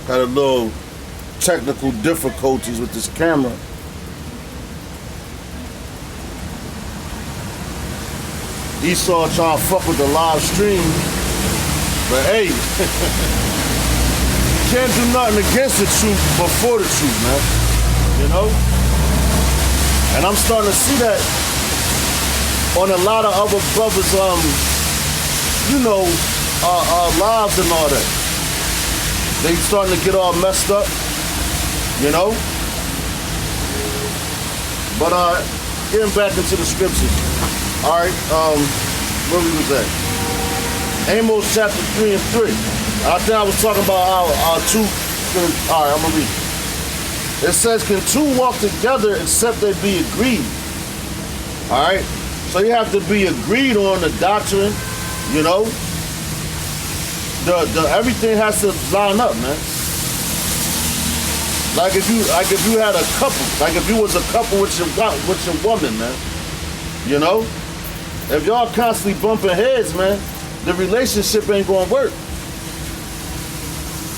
Had a little technical difficulties with this camera. Esau trying to fuck with the live stream. But hey, can't do nothing against the truth but for the truth, man. You know? And I'm starting to see that on a lot of other brothers, lives and all that. They starting to get all messed up, you know? But getting back into the scriptures. All right, where we was at? Amos chapter 3 and 3. I think I was talking about how two, all right, I'm gonna read it. It says, can two walk together except they be agreed? All right, so you have to be agreed on the doctrine, you know? The everything has to line up, man. Like if you had a couple, like if you was a couple with your woman, man, you know? If y'all constantly bumping heads, man, the relationship ain't gonna work.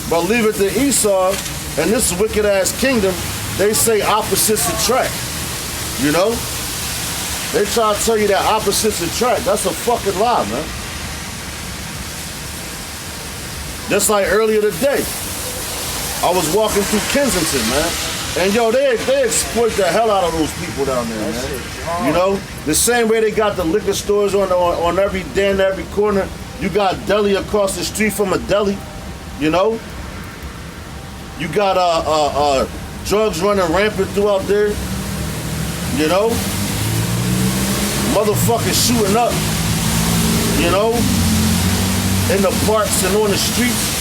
But leave it to Esau and this wicked ass kingdom, they say opposites attract. You know? They try to tell you that opposites attract. That's a fucking lie, man. Just like earlier today, I was walking through Kensington, man. And yo, they exploit the hell out of those people down there, man. You know, the same way they got the liquor stores on every den, every corner. You got deli across the street from a deli, you know. You got drugs running rampant throughout there, you know. Motherfuckers shooting up, you know, in the parks and on the streets.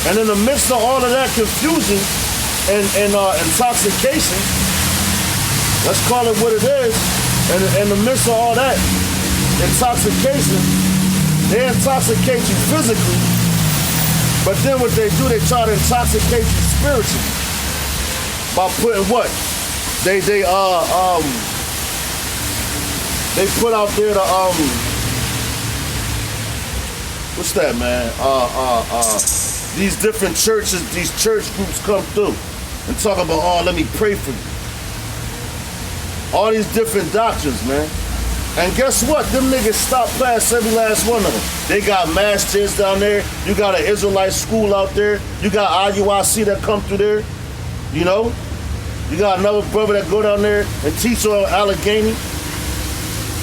And in the midst of all of that confusion and intoxication, let's call it what it is, and in the midst of all that intoxication, they intoxicate you physically, but then what they do, they try to intoxicate you spiritually by putting what? They put out there the what's that, man? These different churches, these church groups come through and talk about, oh, let me pray for you. All these different doctrines, man. And guess what? Them niggas stop past every last one of them. They got mass chairs down there. You got an Israelite school out there. You got IUIC that come through there. You know? You got another brother that go down there and teach on Allegheny,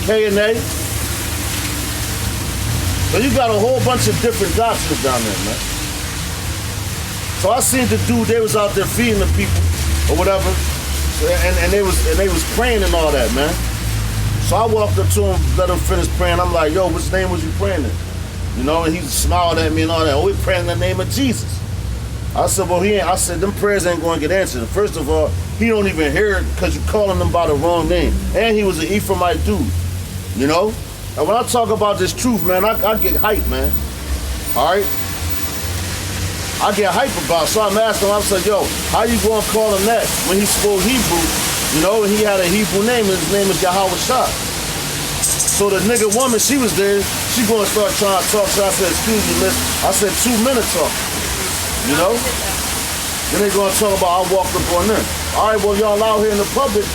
K&A. So you got a whole bunch of different doctrines down there, man. So I seen the dude, they was out there feeding the people or whatever, and they was praying and all that, man. So I walked up to him, let him finish praying. I'm like, yo, which name was you praying in? You know, and he smiled at me and all that. Oh, we praying in the name of Jesus. I said, well, I said, them prayers ain't going to get answered. First of all, he don't even hear it because you're calling him by the wrong name. And he was an Ephraimite dude, you know? And when I talk about this truth, man, I get hyped, man. All right? I get hyped about it. So I'm asking him, I said, yo, how you going to call him that when he spoke Hebrew, you know, and he had a Hebrew name, and his name is Yahweh Shah. So the nigga woman, she was there, she going to start trying to talk. So I said, excuse me, miss. I said, 2 minutes talk, you know? Then they going to talk about I walked up on them. All right, well, y'all out here in the public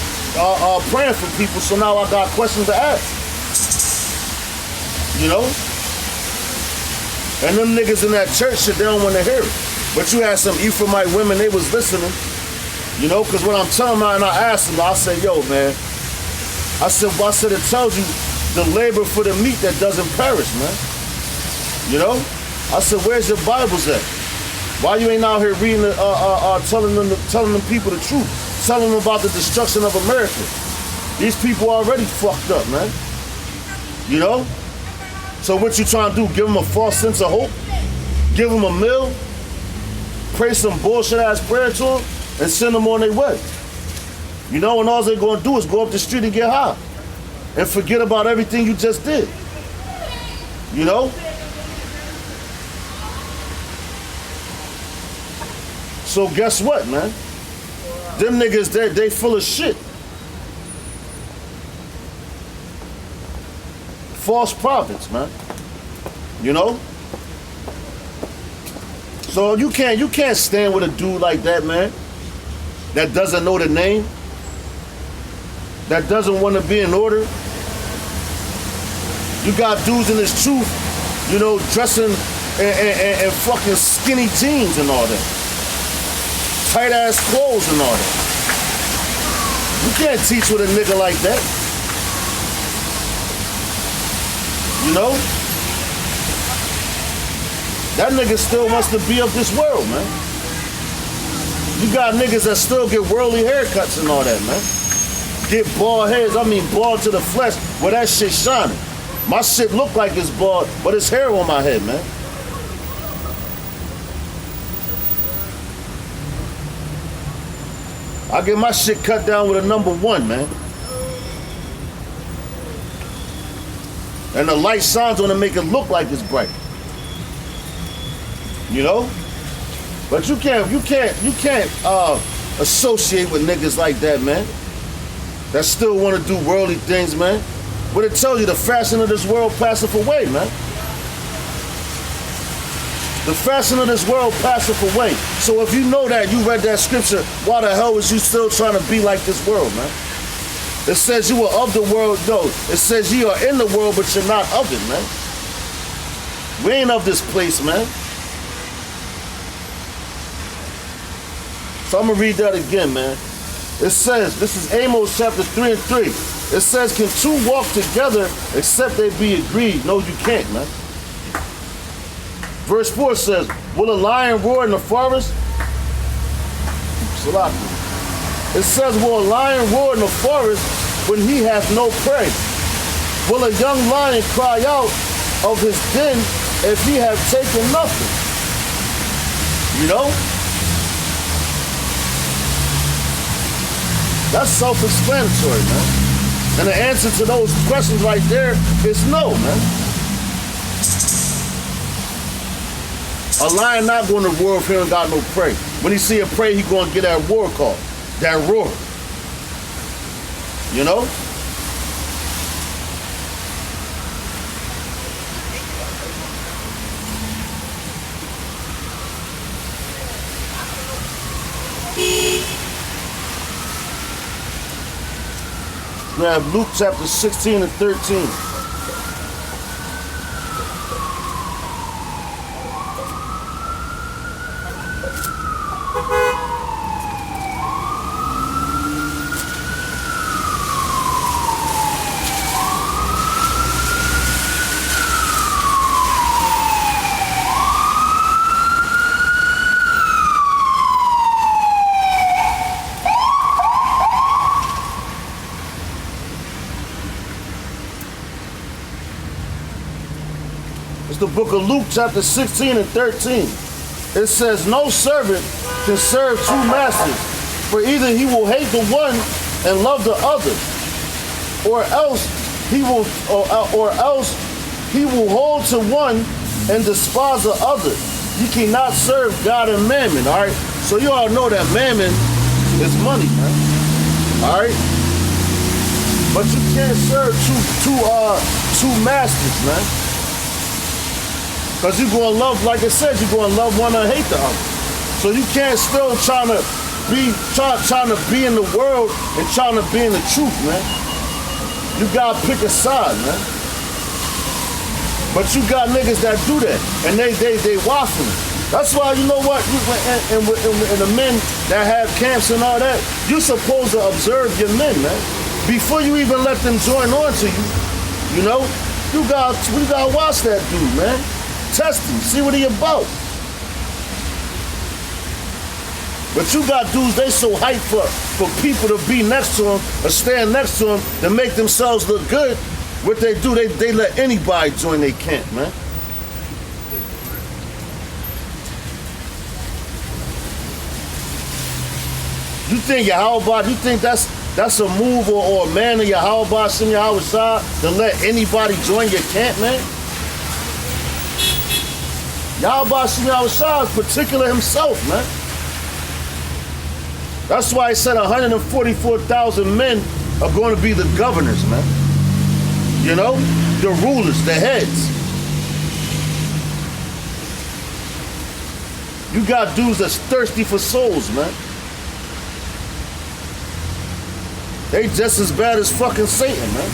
praying for people, so now I got questions to ask. You know? And them niggas in that church shit, they don't want to hear it. But you had some Ephraimite women, they was listening. You know, because when I'm telling them, and I asked them, I said, yo, man. I said, it tells you the labor for the meat that doesn't perish, man. You know? I said, where's your Bibles at? Why you ain't out here reading, telling them people the truth? Telling them about the destruction of America. These people already fucked up, man. You know? So what you trying to do? Give them a false sense of hope? Give them a meal? Pray some bullshit ass prayer to them? And send them on their way. You know, and all they're gonna do is go up the street and get high. And forget about everything you just did. You know? So guess what, man? Them niggas, they full of shit. False prophets, man. You know? So you can't stand with a dude like that, man. That doesn't know the name. That doesn't want to be in order. You got dudes in this truth, you know, dressing in fucking skinny jeans and all that. Tight ass clothes and all that. You can't teach with a nigga like that. You know? That nigga still wants to be of this world, man. You got niggas that still get worldly haircuts and all that, man. Get bald heads, bald to the flesh, where that shit shining. My shit look like it's bald, but it's hair on my head, man. I get my shit cut down with a number 1, man. And the light shines on it, make it look like it's bright. You know? But you can't associate with niggas like that, man. That still want to do worldly things, man. But it tells you the fashion of this world passeth away, man. The fashion of this world passeth away. So if you know that, you read that scripture, why the hell is you still trying to be like this world, man? It says you are of the world, no. It says you are in the world, but you're not of it, man. We ain't of this place, man. So I'm going to read that again, man. It says, this is Amos chapter 3 and 3. It says, can two walk together except they be agreed? No, you can't, man. Verse 4 says, will a lion roar in the forest? It says, will a lion roar in the forest when he hath no prey? Will a young lion cry out of his den if he have taken nothing? You know? That's self-explanatory, man. And the answer to those questions right there is no, man. A lion not going to roar if he ain't got no prey. When he see a prey, he going to get that roar call, that roar. You know? We have Luke chapter 16 and 13. The book of Luke chapter 16 and 13. It says, no servant can serve two masters, for either he will hate the one and love the other, or else he will hold to one and despise the other. You cannot serve God and mammon, all right? So you all know that mammon is money, man. All right? But you can't serve two masters, man. Because you're going to love, like I said, you're going to love one and hate the other. So you can't still trying to be in the world and trying to be in the truth, man. You got to pick a side, man. But you got niggas that do that, and they waffling. That's why, you know what, and the men that have camps and all that, you're supposed to observe your men, man. Before you even let them join on to you, you know, we got to watch that dude, man. Test him, see what he about. But you got dudes, they so hyped for people to be next to him or stand next to him to make themselves look good. What they do, they let anybody join their camp, man. You think that's a move or a man of Yahweh Shem Yahweh Shah to let anybody join your camp, man? Yahweh Shem Yahweh Shah is particular himself, man. That's why he said 144,000 men are going to be the governors, man. You know? The rulers, the heads. You got dudes that's thirsty for souls, man. They just as bad as fucking Satan, man.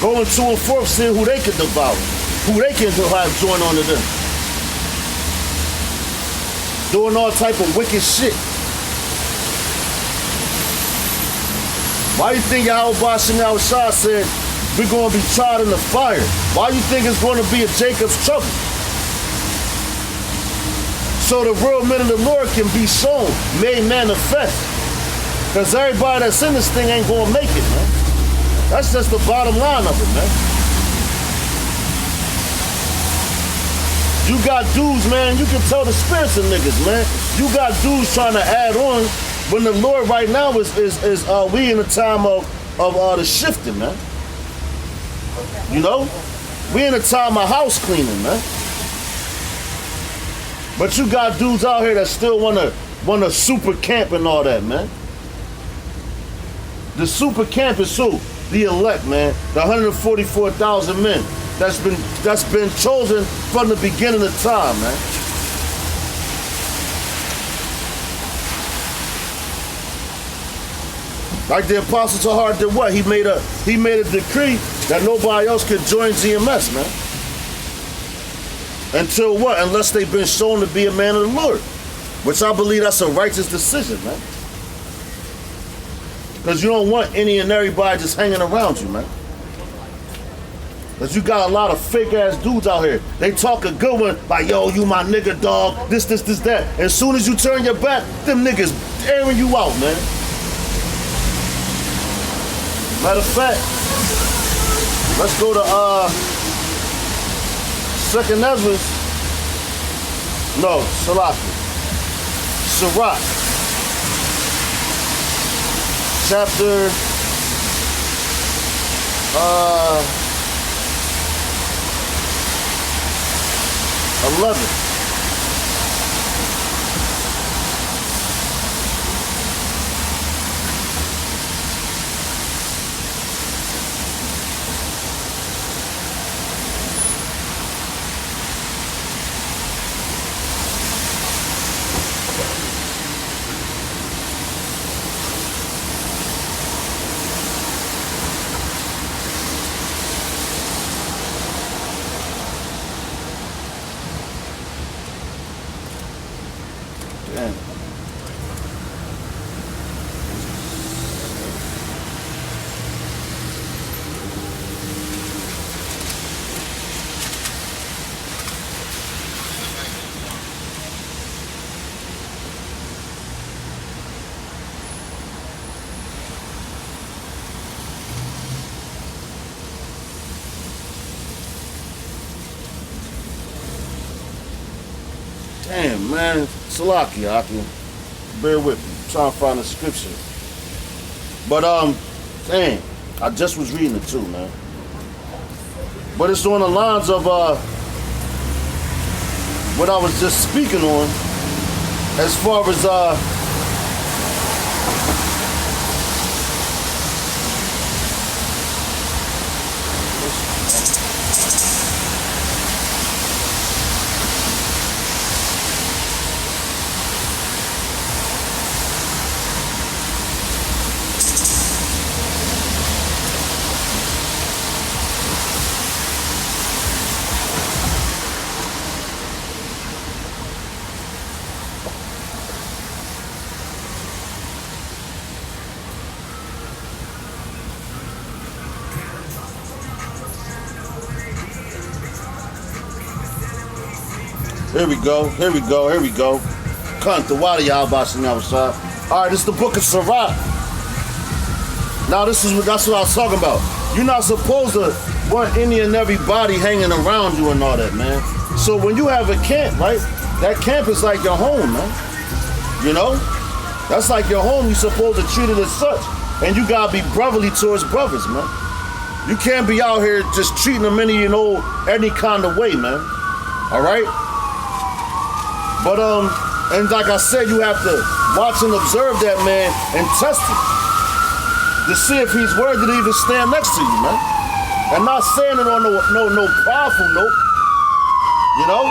Going to and forth, seeing who they can devour, who they can have join onto them. Doing all type of wicked shit. Why you think Yahweh Shem Shah said we're going to be tried in the fire? Why you think it's going to be a Jacob's trouble? So the real men of the Lord can be shown, made manifest. Because everybody that's in this thing ain't going to make it, man. That's just the bottom line of it, man. You got dudes, man, you can tell the spirits of niggas, man. You got dudes trying to add on when the Lord right now is we in a time of the shifting, man. You know? We in a time of house cleaning, man. But you got dudes out here that still wanna super camp and all that, man. The super camp is who? The elect, man. The 144,000 men that's been chosen from the beginning of time, man. Like the Apostle Tahar did what? He made a decree that nobody else could join GMS, man. Until what? Unless they've been shown to be a man of the Lord. Which I believe that's a righteous decision, man. Because you don't want any and everybody just hanging around you, man. Because you got a lot of fake ass dudes out here. They talk a good one, like, yo, you my nigga, dog, this, that. As soon as you turn your back, them niggas airing you out, man. Matter of fact, let's go to 2nd Ezra. No, Salaki. Sirach. Chapter 11. Damn, man. Salaki, Aki. Bear with me. I'm trying to find the scripture. But, damn. I just was reading it too, man. But it's on the lines of what I was just speaking on as far as Here we go. Cunt, the water y'all bashing outside. Alright, this is the book of Sirach. Now that's what I was talking about. You're not supposed to want any and everybody hanging around you and all that, man. So when you have a camp, right? That camp is like your home, man. You know? That's like your home. You're supposed to treat it as such. And you gotta be brotherly towards brothers, man. You can't be out here just treating them any kind of way, man. Alright? But and like I said, you have to watch and observe that man and test him to see if he's worthy to even stand next to you, man. And not saying it on no powerful note, you know.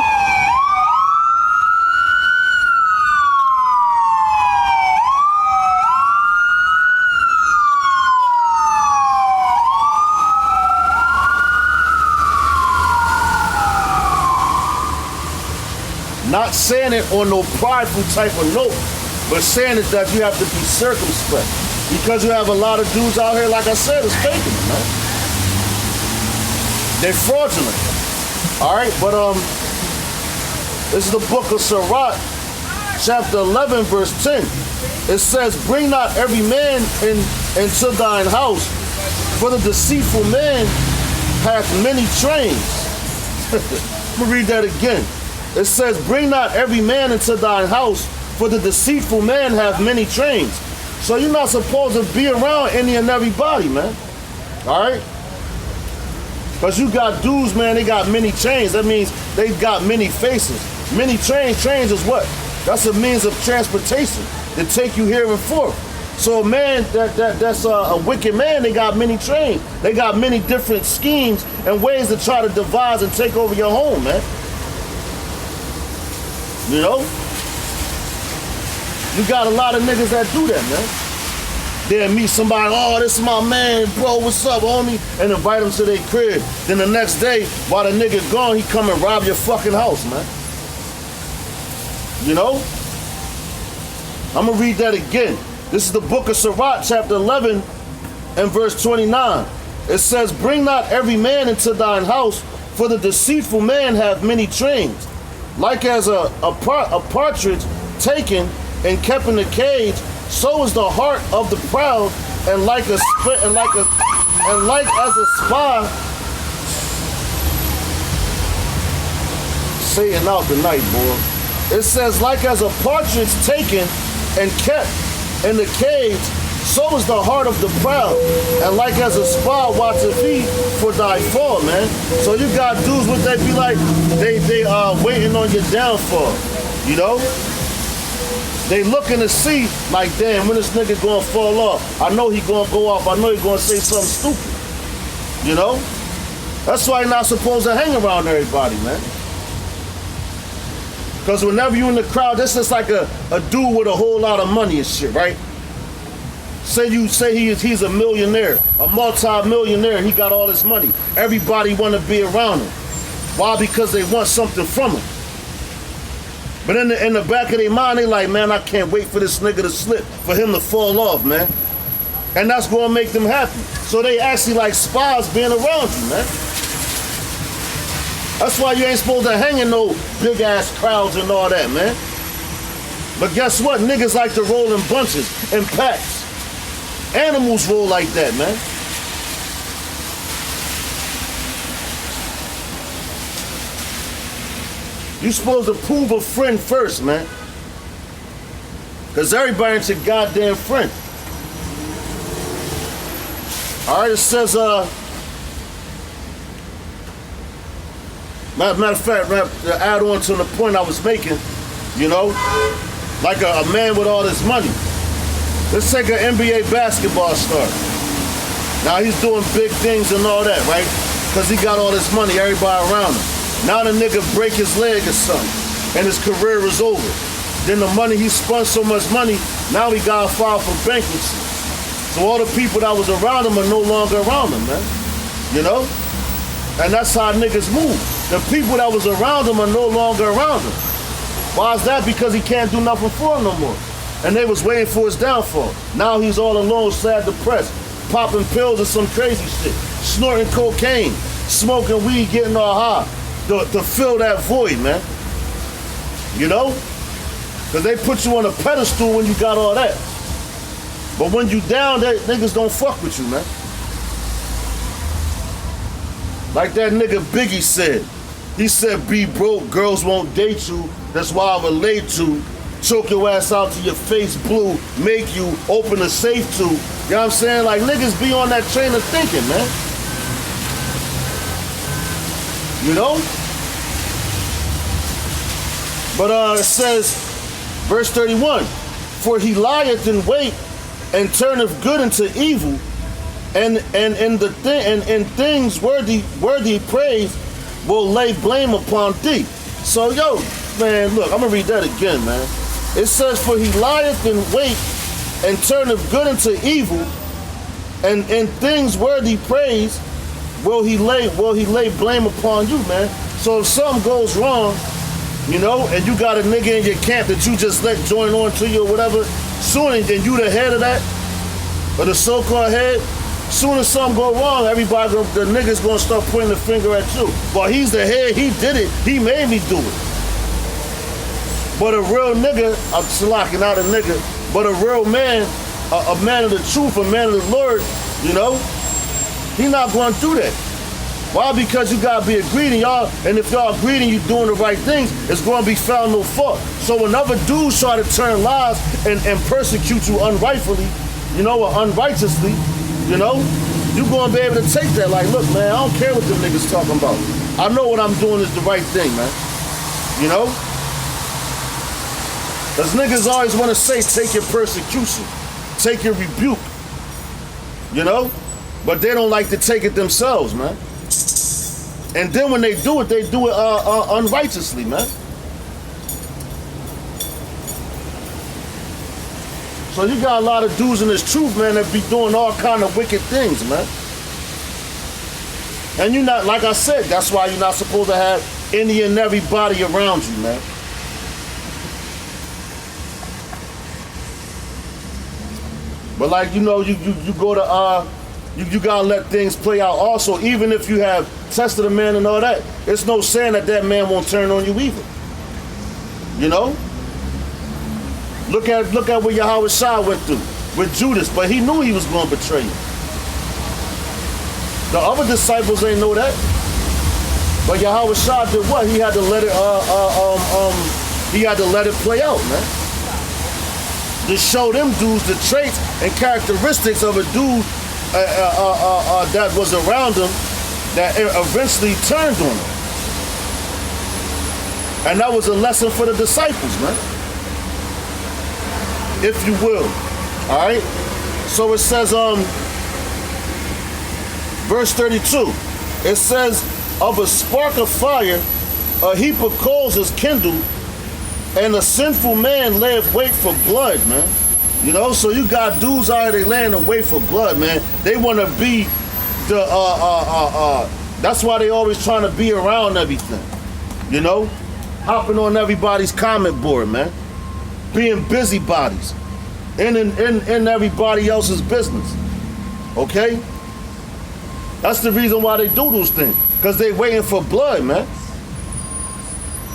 Not saying it on no prideful type of note, but saying it that you have to be circumspect. Because you have a lot of dudes out here, like I said, is faking it, man. They're fraudulent. All right, but this is the book of Sirach, chapter 11, verse 10. It says, bring not every man into thine house, for the deceitful man hath many trains. Let me read that again. It says, bring not every man into thine house, for the deceitful man hath many trains. So you're not supposed to be around any and everybody, man. All right? Because you got dudes, man, they got many chains. That means they got many faces. Many trains is what? That's a means of transportation to take you here and forth. So a man that's a wicked man, they got many trains. They got many different schemes and ways to try to devise and take over your home, man. You know? You got a lot of niggas that do that, man. They'll meet somebody, oh, this is my man, bro, what's up, homie? And invite him to their crib. Then the next day, while the nigga gone, he come and rob your fucking house, man. You know? I'm gonna read that again. This is the book of Sirach, chapter 11, and verse 29. It says, bring not every man into thine house, for the deceitful man hath many trains. Like as a partridge taken and kept in a cage, so is the heart of the proud, and like as a spy, Satan out tonight, boy. It says, like as a partridge taken and kept in the cage, so is the heart of the proud, and like as a spy watcheth he for thy fall, man. So you got dudes what they be like, they are waiting on your downfall, you know? They looking to see, like, damn, when this nigga gonna fall off? I know he gonna go off. I know he gonna say something stupid. You know? That's why you're not supposed to hang around everybody, man. Because whenever you in the crowd, that's just like a dude with a whole lot of money and shit, right? Say he's a millionaire, a multi-millionaire, he got all this money. Everybody want to be around him. Why? Because they want something from him. But in the back of their mind, they like, man, I can't wait for this nigga to slip, for him to fall off, man. And that's gonna make them happy. So they actually like spies being around you, man. That's why you ain't supposed to hang in no big ass crowds and all that, man. But guess what? Niggas like to roll in bunches, in packs. Animals roll like that, man. You supposed to prove a friend first, man. Because everybody's a goddamn friend. All right, it says, matter of fact, to add on to the point I was making, you know, like a man with all this money. Let's take an NBA basketball star. Now he's doing big things and all that, right? Because he got all this money, everybody around him. Now the nigga break his leg or something, and his career is over. Then the money, he spent so much money, now he got to file for bankruptcy. So all the people that was around him are no longer around him, man. You know? And that's how niggas move. The people that was around him are no longer around him. Why is that? Because he can't do nothing for them no more. And they was waiting for his downfall. Now he's all alone, sad, depressed, popping pills or some crazy shit, snorting cocaine, smoking weed, getting all high. To fill that void, man. You know? Because they put you on a pedestal when you got all that. But when you down, that niggas don't fuck with you, man. Like that nigga Biggie said. He said, be broke, girls won't date you. That's why I relate to. Choke your ass out to your face blue. Make you open a safe to. You know what I'm saying? Like niggas be on that train of thinking, man. You know? But it says, verse 31, for he lieth in wait and turneth good into evil, and things worthy praise will lay blame upon thee. So yo, man, look, I'm gonna read that again, man. It says, for he lieth in wait and turneth good into evil, and things worthy praise will he lay blame upon you, man. So if something goes wrong, you know, and you got a nigga in your camp that you just let join on to you or whatever, soon as then you the head of that, or the so-called head, soon as something go wrong, the niggas gonna start pointing the finger at you. Well, he's the head, he did it, he made me do it. But a real nigga, I'm slacking out a nigga, but a real man, a man of the truth, a man of the Lord, you know, he not gonna do that. Why? Because you gotta be agreed, and if y'all agreed and you doing the right things, it's gonna be found no fault. So when other dudes try to turn lies and persecute you unrightfully, you know, or unrighteously, you know, you gonna be able to take that. Like, look, man, I don't care what them niggas talking about. I know what I'm doing is the right thing, man. You know? Because niggas always want to say, take your persecution, take your rebuke, you know? But they don't like to take it themselves, man. And then when they do it unrighteously, man. So you got a lot of dudes in this truth, man, that be doing all kind of wicked things, man. And you're not, like I said, that's why you're not supposed to have any and everybody around you, man. But like, you know, you go to, you gotta let things play out also, even if you have tested a man and all that. It's no saying that man won't turn on you either. You know? Look at what Yahweh Shai went through with Judas, but he knew he was going to betray him. The other disciples ain't know that. But Yahweh Shai did what? He had to let it play out, man. To show them dudes the traits and characteristics of a dude that was around him that eventually turned on him. And that was a lesson for the disciples, man. If you will. All right? So it says, verse 32, it says, of a spark of fire, a heap of coals is kindled, and a sinful man layeth wait for blood, man. You know, so you got dudes out here, they laying in wait for blood, man. They want to be the, that's why they always trying to be around everything. You know? Hopping on everybody's comment board, man. Being busybodies. In everybody else's business. Okay? That's the reason why they do those things. Because they waiting for blood, man.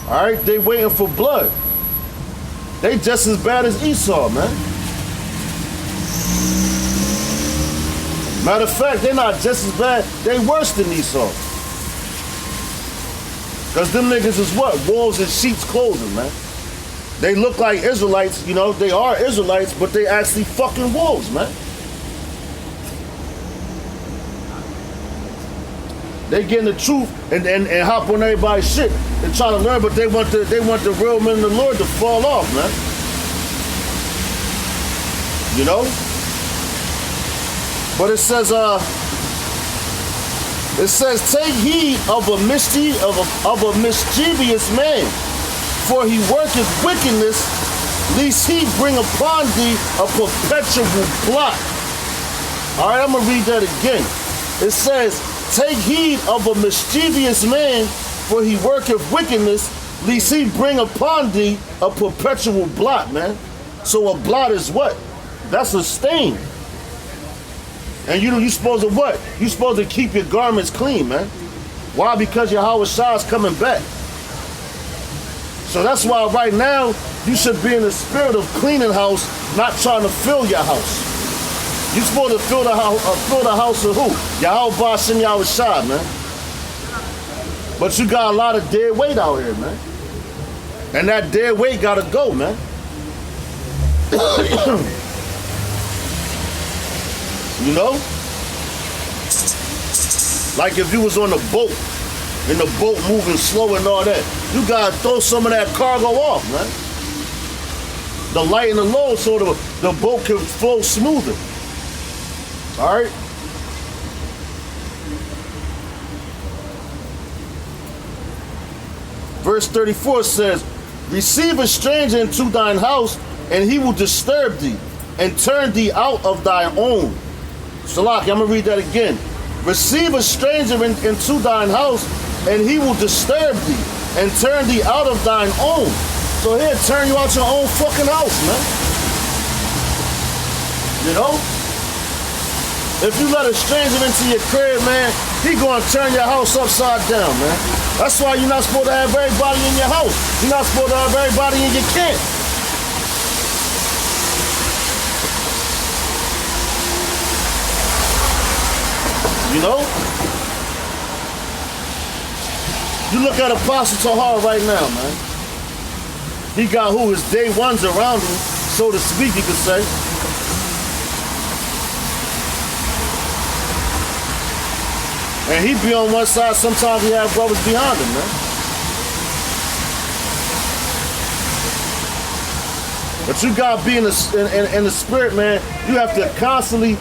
Alright? They waiting for blood. They just as bad as Esau, man. Matter of fact, they're not just as bad, they worse than Esau. Because them niggas is what? Wolves in sheep's clothing, man. They look like Israelites, you know, they are Israelites, but they actually fucking wolves, man. They getting the truth and hop on everybody's shit and try to learn, but they want the real men of the Lord to fall off, man. You know? But it says, take heed of a mischievous man, for he worketh wickedness, lest he bring upon thee a perpetual blot. All right, I'm gonna read that again. It says, take heed of a mischievous man, for he worketh wickedness, lest he bring upon thee a perpetual blot, man. So a blot is what? That's a stain. And you supposed to what? You supposed to keep your garments clean, man. Why? Because Yahweh Shai is coming back. So that's why right now, you should be in the spirit of cleaning house, not trying to fill your house. You're supposed to fill the house of who? Yahweh Bashem Yahweh Shai, man. But you got a lot of dead weight out here, man. And that dead weight gotta go, man. You know? Like if you was on a boat, and the boat moving slow and all that, you gotta throw some of that cargo off, man. The light and the load so the boat can flow smoother. All right? Verse 34 says, receive a stranger into thine house, and he will disturb thee, and turn thee out of thy own. Salaki, I'm gonna read that again. Receive a stranger into thine house, and he will disturb thee and turn thee out of thine own. So he'll turn you out your own fucking house, man. You know? If you let a stranger into your crib, man, he gonna turn your house upside down, man. That's why you're not supposed to have everybody in your house. You're not supposed to have everybody in your camp. You know? You look at Apostle Tahar right now, man. He got who? His day ones around him, so to speak, you could say. And he be on one side, sometimes he have brothers behind him, man. But you gotta be in the spirit, man. You have to constantly,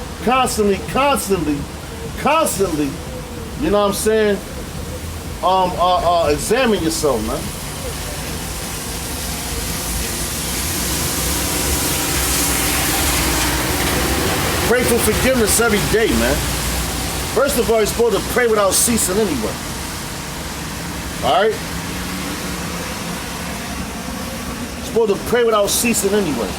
you know what I'm saying? Examine yourself, man. Pray for forgiveness every day, man. First of all, you're supposed to pray without ceasing anyway. All right? You're supposed to pray without ceasing anyway.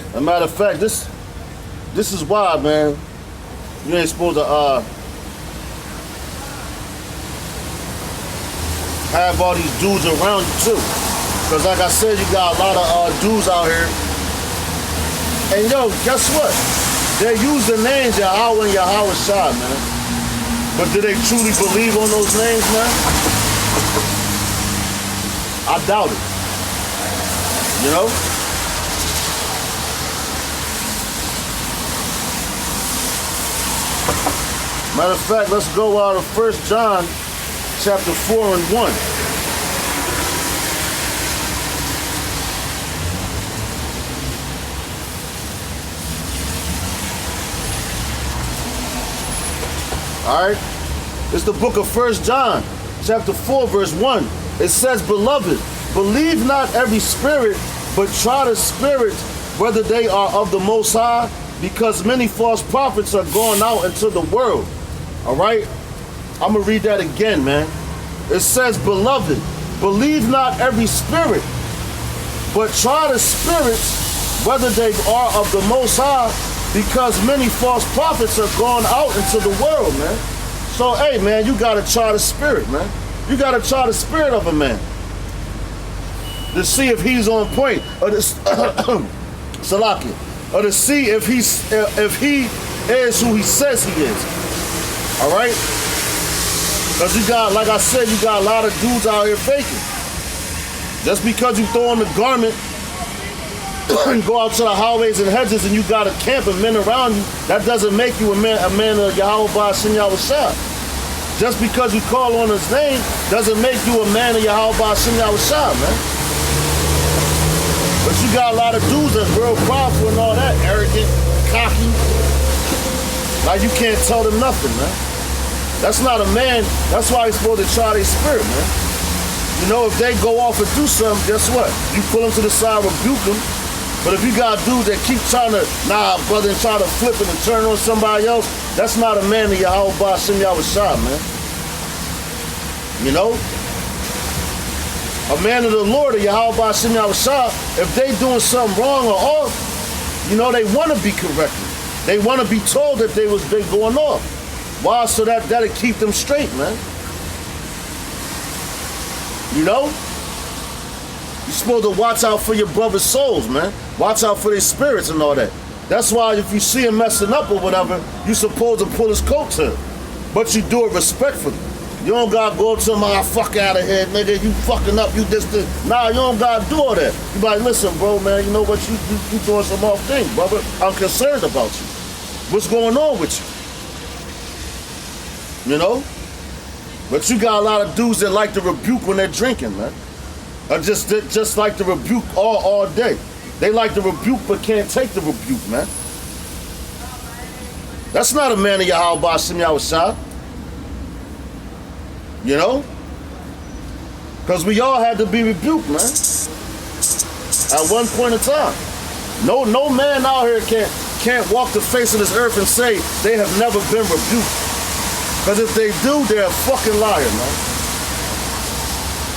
As a matter of fact, this is why, man, you ain't supposed to have all these dudes around you too. Because like I said, you got a lot of dudes out here. And yo, guess what? They use the names Yahweh and Yahweh Shah, man. But do they truly believe on those names, man? I doubt it. You know? Matter of fact, let's go out of 1 John chapter 4 and 1. All right? It's the book of 1 John chapter 4 verse 1. It says, beloved, believe not every spirit, but try the spirits whether they are of the Most High, because many false prophets are going out into the world. All right? I'm going to read that again, man. It says, beloved, believe not every spirit, but try the spirits whether they are of the Most High, because many false prophets are going out into the world, man. So, hey, man, you got to try the spirit, man. You got to try the spirit of a man to see if he's on point, or Salaki, or to see if he is who he says he is. All right? Because you got, like I said, you got a lot of dudes out here faking. Just because you throw on the garment and go out to the highways and hedges and you got a camp of men around you, that doesn't make you a man of Yahweh Ba'ashem Yahweh Shah. Just because you call on his name doesn't make you a man of Yahweh Ba'ashem Yahweh Shah, man. But you got a lot of dudes that's real prideful and all that, arrogant, cocky. Like you can't tell them nothing, man. That's not a man. That's why he's supposed to try their spirit, man. You know, if they go off and do something, guess what? You pull them to the side, rebuke them. But if you got dudes that keep trying to, nah, brother, and try to flip it and turn on somebody else, that's not a man of Yahweh Ba'ashem Yahweh Shah, man. You know? A man of the Lord of Yahweh Ba'ashem Yahweh Shah, if they doing something wrong or off, you know, they want to be corrected. They want to be told that they going off. Why? So that'll keep them straight, man. You know? You're supposed to watch out for your brother's souls, man. Watch out for their spirits and all that. That's why if you see him messing up or whatever, you're supposed to pull his coat to him. But you do it respectfully. You don't gotta go to him, fuck out of here, nigga, you fucking up, you this. Nah, you don't gotta do all that. You like, listen, bro, man, you know what, you doing some off thing, brother. I'm concerned about you. What's going on with you? You know? But you got a lot of dudes that like to rebuke when they're drinking, man. Or just like to rebuke all day. They like to rebuke but can't take the rebuke, man. That's not a man of Yahweh Ba'ashem Yahweh Shah. You know? Because we all had to be rebuked, man. at one point in time. No man out here can't walk the face of this earth and say they have never been rebuked. Because if they do, they're a fucking liar, man.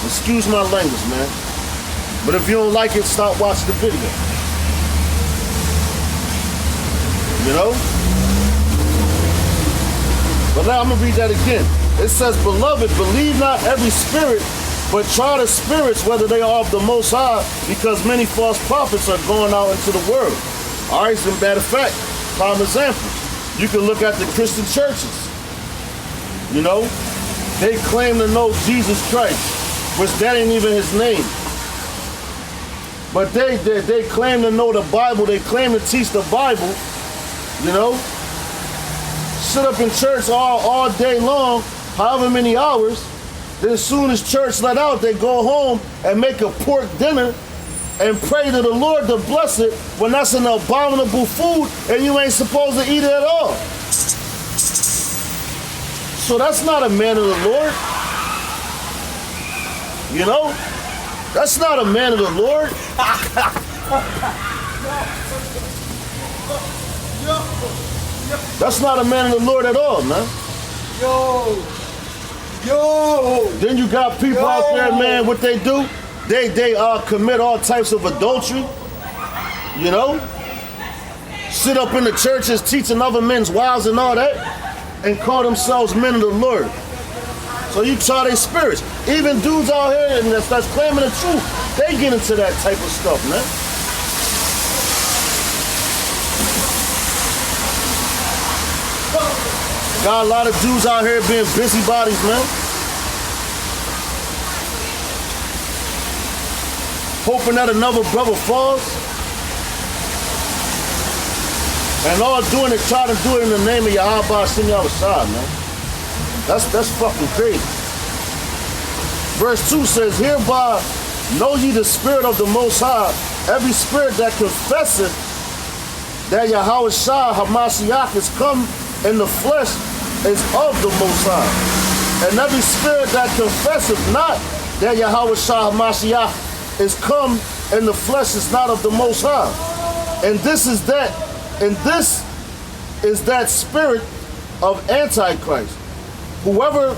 Excuse my language, man. But if you don't like it, stop watching the video. You know? But now I'm going to read that again. It says, beloved, believe not every spirit, but try the spirits whether they are of the Most High, because many false prophets are going out into the world. All right, as a matter of fact, prime example, you can look at the Christian churches. You know, they claim to know Jesus Christ, which that ain't even his name. But they claim to know the Bible, they claim to teach the Bible, you know. Sit up in church all day long, however many hours. Then as soon as church let out, they go home and make a pork dinner and pray to the Lord to bless it when that's an abominable food and you ain't supposed to eat it at all. So that's not a man of the Lord. You know? That's not a man of the Lord. That's not a man of the Lord at all, man. Yo! Then you got people out there, man, what they do? They commit all types of adultery, you know? Sit up in the churches teaching other men's wives and all that, and call themselves men of the Lord. So you try their spirits. Even dudes out here and that's claiming the truth, they get into that type of stuff, man. Got a lot of dudes out here being busybodies, man. Hoping that another brother falls. And all doing it, try to do it in the name of Yahweh Shem Yahushua, man. That's fucking crazy. Verse 2 says, hereby know ye the spirit of the Most High, every spirit that confesseth that Yahushua HaMashiach is come in the flesh is of the Most High. And every spirit that confesseth not that Yahushua HaMashiach is come in the flesh is not of the Most High. And this is that spirit of Antichrist. Wherever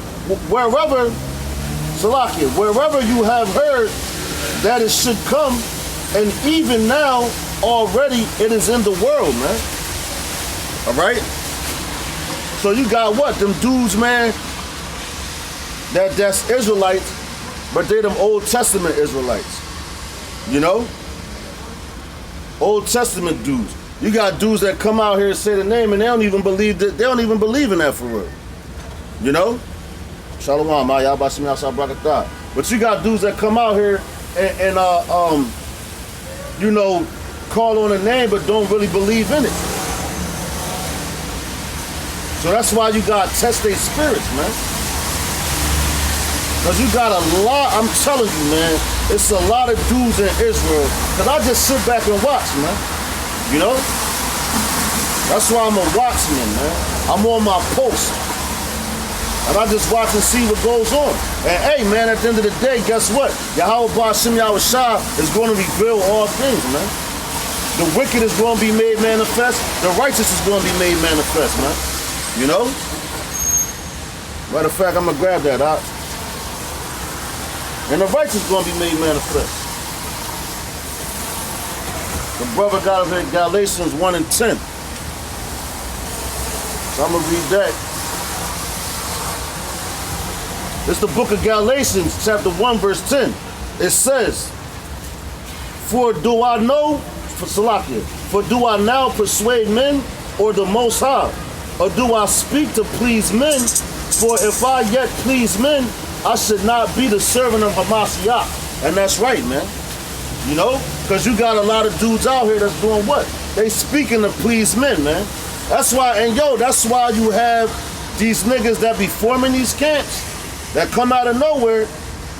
you have heard that it should come, and even now already it is in the world, man. All right? So you got what? Them dudes, man, that's Israelites, but they them Old Testament Israelites. You know? Old Testament dudes. You got dudes that come out here and say the name and they don't even believe in that for real. You know? Shalom, but you got dudes that come out here and you know, call on a name but don't really believe in it. So that's why you got to test their spirits, man. Because you got a lot, I'm telling you, man, it's a lot of dudes in Israel. Because I just sit back and watch, man. You know? That's why I'm a watchman, man. I'm on my post. And I just watch and see what goes on. And hey, man, at the end of the day, guess what? Yahweh Shem Yahushua is going to reveal all things, man. The wicked is going to be made manifest. The righteous is going to be made manifest, man. You know? Matter of fact, I'm going to grab that out. And the righteous is going to be made manifest. The brother got it in Galatians 1 and 10. So I'm going to read that. It's the book of Galatians, chapter 1, verse 10. It says, For do I now persuade men or the Most High? Or do I speak to please men? For if I yet please men, I should not be the servant of Hamashiach. And that's right, man. You know? Because you got a lot of dudes out here that's doing what? They speaking to please men, man. That's why, and yo, that's why you have these niggas that be forming these camps that come out of nowhere,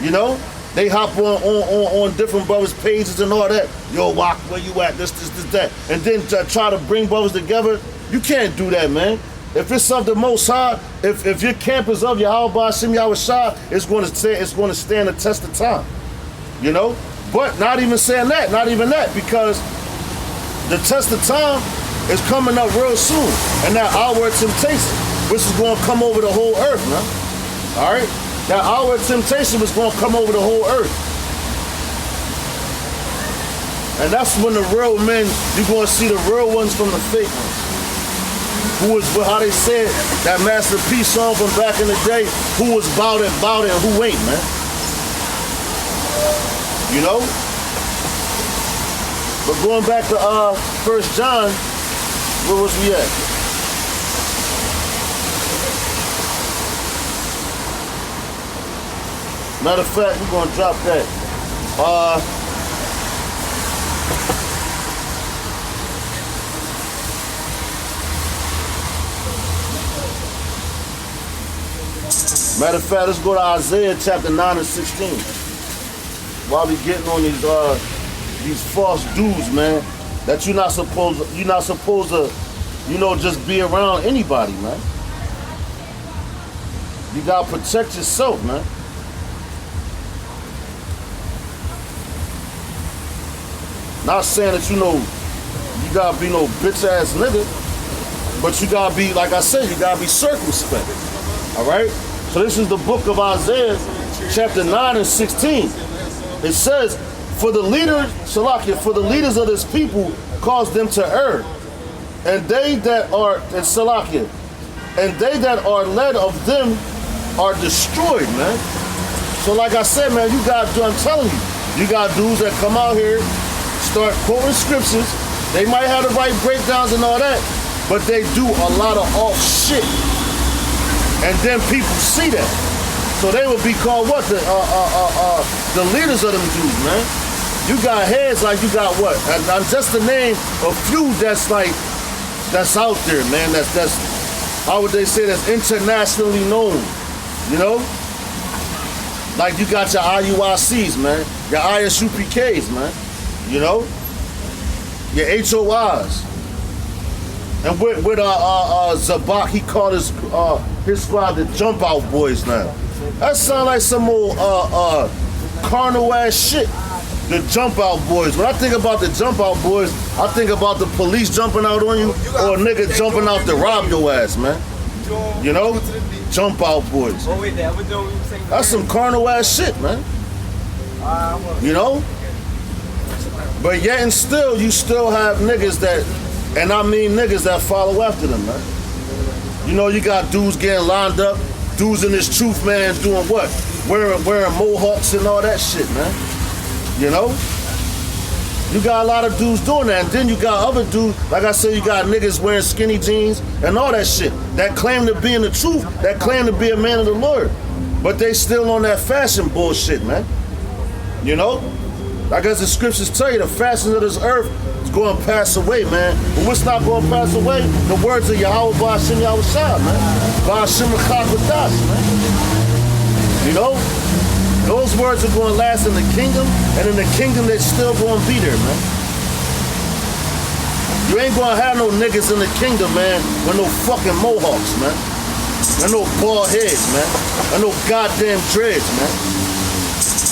you know? They hop on different brothers' pages and all that. Yo, Wak, where you at? This, that. And then try to bring brothers together. You can't do that, man. If it's of the Most High, if your camp is of Yahweh Shem Yahushua, it's going to stand the test of time. You know? But not even saying that, not even that, because the test of time is coming up real soon. And that hour of temptation, which is going to come over the whole earth, man. All right? That hour of temptation is going to come over the whole earth. And that's when the real men, you're going to see the real ones from the fake ones. Who was, how they said, that Master P song from back in the day, who was bout it, and who ain't, man. You know? But going back to 1 John, where was we at? Matter of fact, we're gonna drop that. Matter of fact, let's go to Isaiah chapter 9 and 16. While we getting on these false dudes, man, that you're not supposed to, you know, just be around anybody, man. You gotta protect yourself, man. Not saying that you gotta be no bitch ass nigga, but you gotta be, like I said, you gotta be circumspect. All right. So this is the book of Isaiah, chapter 9 and 16. It says, for the leaders of this people cause them to err, and they that are led of them are destroyed, man. So like I said, man, I'm telling you, you got dudes that come out here, start quoting scriptures. They might have the right breakdowns and all that, but they do a lot of off shit. And then people see that. So they would be called what? The leaders of them dudes, man. You got heads like you got what? And just to name a few that's out there, man. That's how would they say, that's internationally known, you know? Like you got your IUICs, man. Your ISUPKs, man. You know? Your HOIs. And with Zabak, he called his squad the Jump Out Boys now. That sound like some old carnal ass shit. The Jump Out Boys. When I think about the Jump Out Boys, I think about the police jumping out on you or a nigga jumping out to rob your ass, man. You know? Jump Out Boys. That's some carnal ass shit, man. You know? But yet and still, you still have niggas that, and I mean niggas that follow after them, man. You know, you got dudes getting lined up, dudes in this truth, man, doing what? Wearing mohawks and all that shit, man. You know? You got a lot of dudes doing that, and then you got other dudes, like I said, you got niggas wearing skinny jeans and all that shit, that claim to be in the truth, that claim to be a man of the Lord, but they still on that fashion bullshit, man. You know? Like as the scriptures tell you, the fashion of this earth is going to pass away, man. But what's not going to pass away? The words of Yahweh Ba'ashem Yahushua, man. Ba'ashem Chakwadash, man. You know? Those words are going to last in the kingdom, and in the kingdom they're still going to be there, man. You ain't going to have no niggas in the kingdom, man, with no fucking mohawks, man. And no bald heads, man. And no goddamn dreads, man.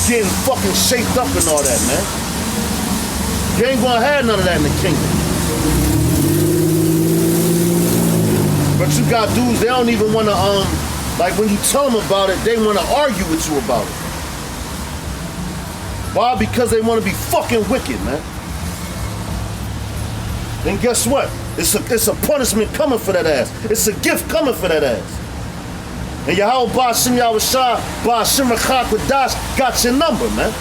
Getting fucking shaped up and all that, man. You ain't gonna have none of that in the kingdom. But you got dudes, they don't even wanna, like when you tell them about it, they wanna argue with you about it. Why? Because they wanna be fucking wicked, man. Then guess what? It's a punishment coming for that ass. It's a gift coming for that ass. And Yahweh Ba'ashem Yahushua, Ba'ashem Chakwadash got your number, man.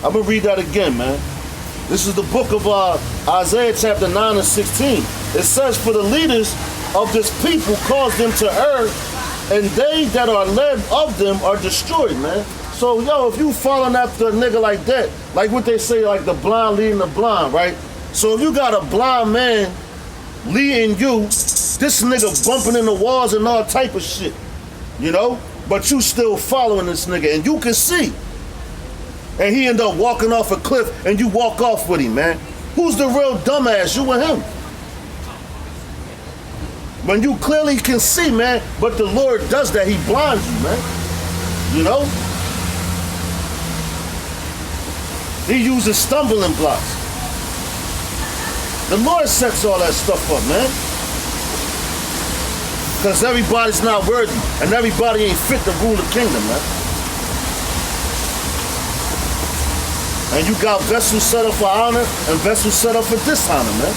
I'm going to read that again, man. This is the book of Isaiah chapter 9 and 16. It says, for the leaders of this people cause them to err, and they that are led of them are destroyed, man. So, yo, if you following after a nigga like that, like what they say, like the blind leading the blind, right? So if you got a blind man leading you, this nigga bumping in the walls and all type of shit, you know? But you still following this nigga, and you can see. And he end up walking off a cliff, and you walk off with him, man. Who's the real dumbass, you and him? When you clearly can see, man, but the Lord does that. He blinds you, man. You know? He uses stumbling blocks. The Lord sets all that stuff up, man. Because everybody's not worthy, and everybody ain't fit to rule the kingdom, man. And you got vessels set up for honor and vessels set up for dishonor, man.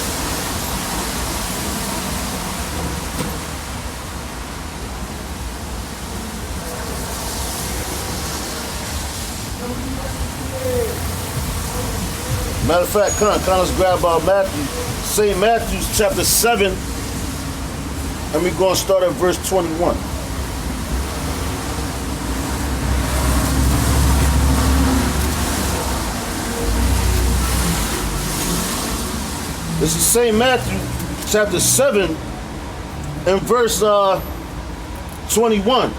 Matter of fact, let's grab Matthew, St. Matthew chapter 7, and we're going to start at verse 21. This is St. Matthew chapter 7 and verse 21.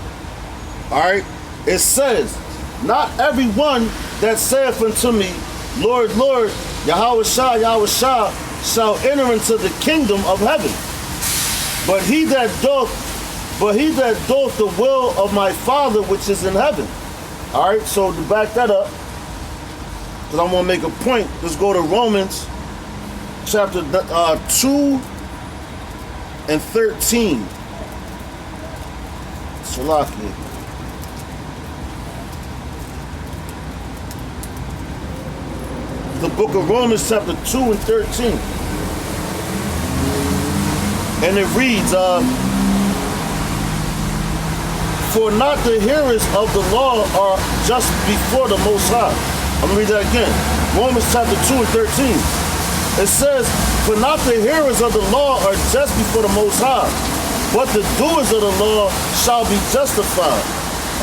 Alright? It says, not everyone that saith unto me, Lord, Lord, Yahweh Shah, shall enter into the kingdom of heaven. But he that doth the will of my Father which is in heaven. Alright, so to back that up, because I want to make a point, let's go to Romans chapter 2 and 13. Salaki. The book of Romans chapter 2 and 13. And it reads, for not the hearers of the law are just before the Most High. I'm going to read that again. Romans chapter 2 and 13. It says, for not the hearers of the law are just before the Most High, but the doers of the law shall be justified.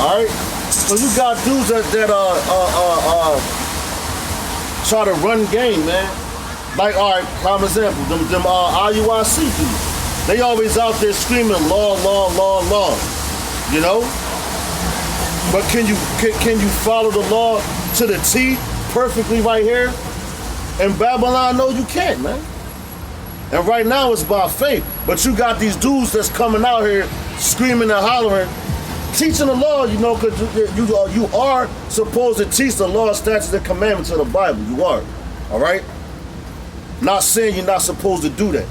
All right? So you got dudes that try to run game, man. Like, all right, prime example, them IUIC dudes. They always out there screaming law, law, law, law. You know? But can you follow the law to the T perfectly right here? In Babylon, no, you can't, man. And right now it's by faith. But you got these dudes that's coming out here screaming and hollering, teaching the law, you know, because you are supposed to teach the law, statutes, and commandments of the Bible. You are, all right? Not saying you're not supposed to do that.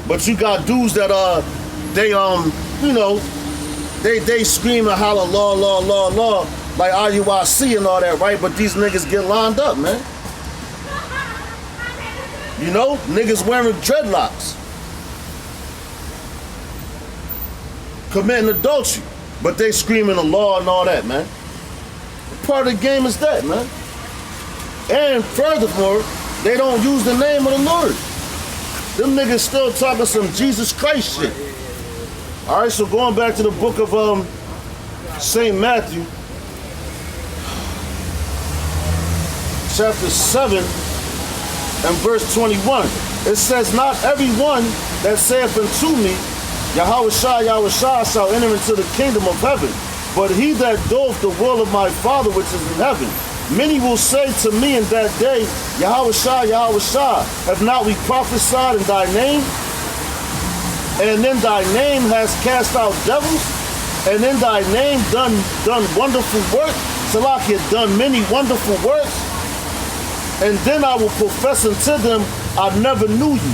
But you got dudes that they scream and holler law, law, law, law, like IUIC and all that, right? But these niggas get lined up, man. You know, niggas wearing dreadlocks, committing adultery, but they screaming the law and all that, man. Part of the game is that, man. And furthermore, they don't use the name of the Lord. Them niggas still talking some Jesus Christ shit. All right, so going back to the book of St. Matthew, chapter 7 and verse 21. It says, not everyone that saith unto me, Yahweh Shah shall enter into the kingdom of heaven, but he that doeth the will of my Father which is in heaven. Many will say to me in that day, Yahweh Shah, have not we prophesied in thy name? And in thy name has cast out devils? And in thy name done wonderful works? Salaki had done many wonderful works. And then I will profess unto them, I never knew you.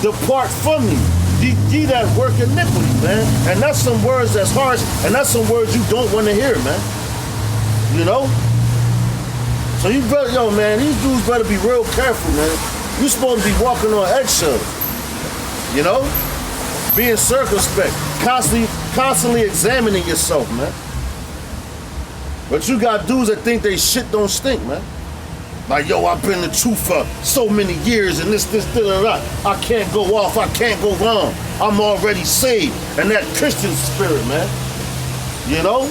Depart from me, ye that work iniquity, man. And that's some words that's harsh, and that's some words you don't want to hear, man. You know? So you better, yo, man, these dudes better be real careful, man. You're supposed to be walking on eggshells. You know? Being circumspect, constantly examining yourself, man. But you got dudes that think they shit don't stink, man. Like, yo, I've been the truth for so many years and this, that. I can't go off, I can't go wrong. I'm already saved. And that Christian spirit, man. You know?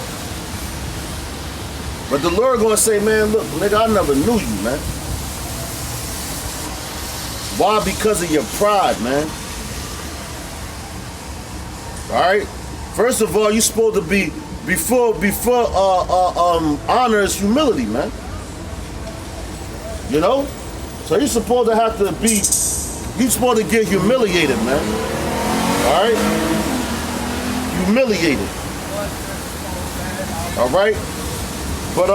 But the Lord gonna say, man, look, nigga, I never knew you, man. Why? Because of your pride, man. All right? First of all, you're supposed to be, before honor is humility, man. You know? So you're supposed to have to be, you're supposed to get humiliated, man. All right? Humiliated. All right? But,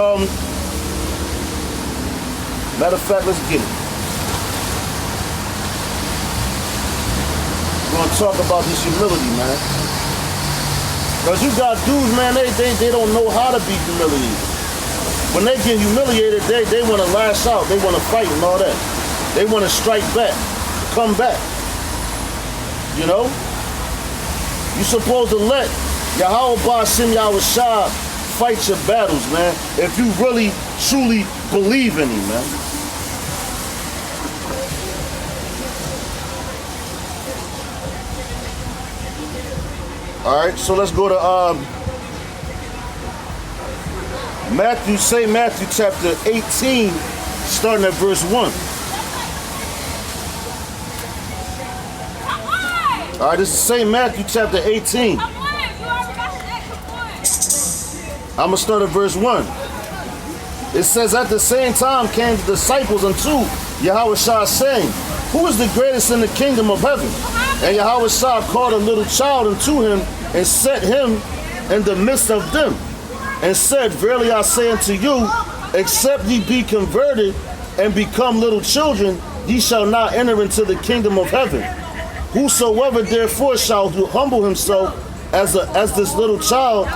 matter of fact, let's get it. We're going to talk about this humility, man. Because you got dudes, man, they don't know how to be humiliated. When they get humiliated, they want to lash out. They want to fight and all that. They want to strike back, come back. You know? You're supposed to let Yahweh Ba'Shem Yahushua fight your battles, man, if you really, truly believe in him, man. All right, so let's go to Matthew chapter 18, starting at verse 1. All right, this is St. Matthew chapter 18. I'm going to start at verse 1. It says, at the same time came the disciples unto Yahushua, saying, who is the greatest in the kingdom of heaven? And Yahushua called a little child unto him and set him in the midst of them, and said, verily I say unto you, except ye be converted and become little children, ye shall not enter into the kingdom of heaven. Whosoever therefore shall humble himself as this little child,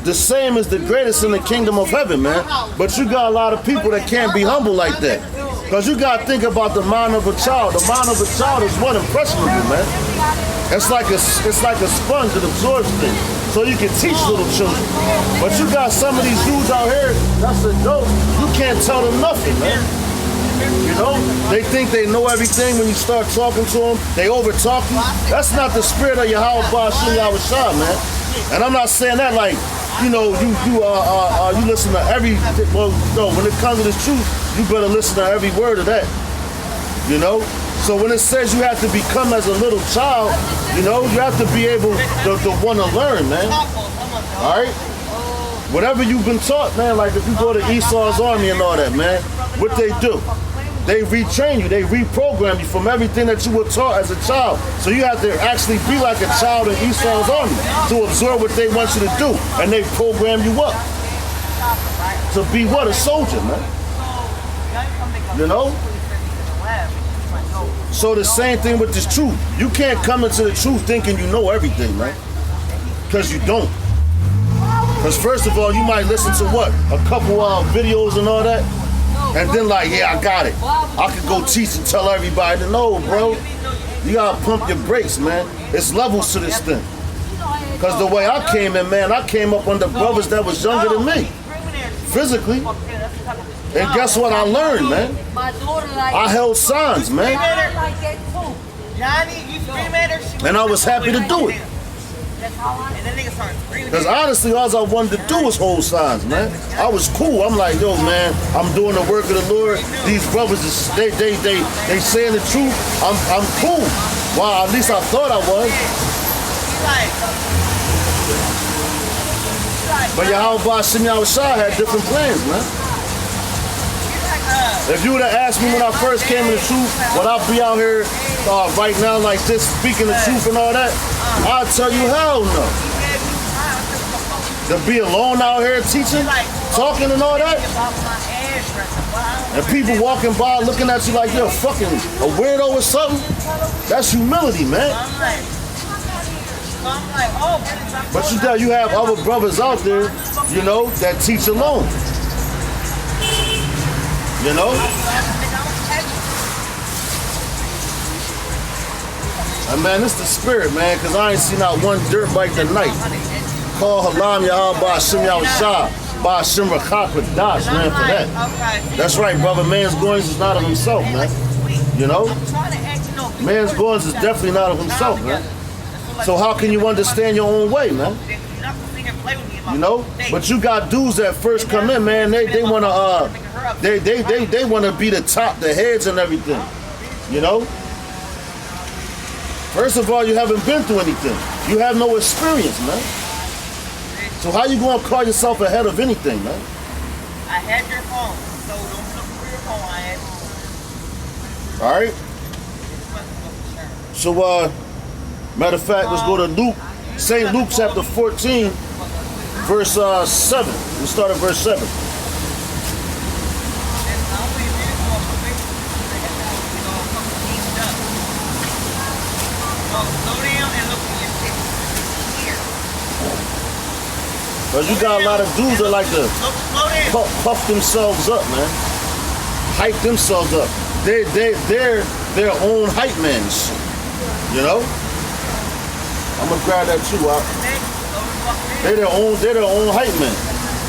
the same is the greatest in the kingdom of heaven, man. But you got a lot of people that can't be humble like that. Because you got to think about the mind of a child. The mind of a child is one impressionable, man. It's like a sponge that absorbs things. So you can teach little children. But you got some of these dudes out here, that's a joke. You can't tell them nothing, man. You know, they think they know everything when you start talking to them. They overtalk you. That's not the spirit of Yahweh Ba'Shem Yahushua, man. And I'm not saying that like, you know, you listen to every, well, no, when it comes to the truth, you better listen to every word of that. You know? So when it says you have to become as a little child, you know, you have to be able to want to learn, man. All right? Whatever you've been taught, man, like if you go to Esau's army and all that, man, what they do? They retrain you, they reprogram you from everything that you were taught as a child. So you have to actually be like a child in Esau's army to absorb what they want you to do. And they program you up to be what? A soldier, man. You know? So the same thing with this truth. You can't come into the truth thinking you know everything, man. Because you don't. Because first of all, you might listen to what? A couple videos and all that. And then like, yeah, I got it. I could go teach and tell everybody. No, bro. You gotta pump your brakes, man. It's levels to this thing. Because the way I came in, man, I came up under brothers that was younger than me. Physically. And guess what I learned, man? I held signs, man. And I was happy to do it. Because honestly, all I wanted to do was hold signs, man. I was cool. I'm like, yo, man, I'm doing the work of the Lord. These brothers, they saying the truth. I'm cool. Well, at least I thought I was. But Yahweh Ba'Shem Yahushua had different plans, man. If you would have asked me when I first came in the truth, would I be out here right now like this, speaking the truth and all that? I'll tell you, hell no. To be alone out here teaching, talking and all that? And people walking by looking at you like you're fucking a weirdo or something? That's humility, man. But you have other brothers out there, you know, that teach alone. You know? And man, it's the spirit, man, because I ain't seen not one dirt bike tonight. Call Halam Yahweh Ba'Shem Yahushua, Ba'Shem Rakak with Dash, man, for that. That's right, brother. Man's goings is not of himself, man. You know? Man's goings is definitely not of himself, man. So how can you understand your own way, man? You know? But you got dudes that first come in, man, they wanna they wanna be the top, the heads and everything. You know? First of all, you haven't been through anything. You have no experience, man. So how you gonna call yourself ahead of anything, man? I had your phone, so don't look for your phone. I had. All right. So Matter of fact, let's go to Luke, St. Luke chapter 14, verse 7. Let's start at verse 7. Because you got a lot of dudes that like to puff themselves up, man. Hype themselves up. They're their own hype man and shit. You know? I'm gonna grab that too, Wop. They're their own hype man.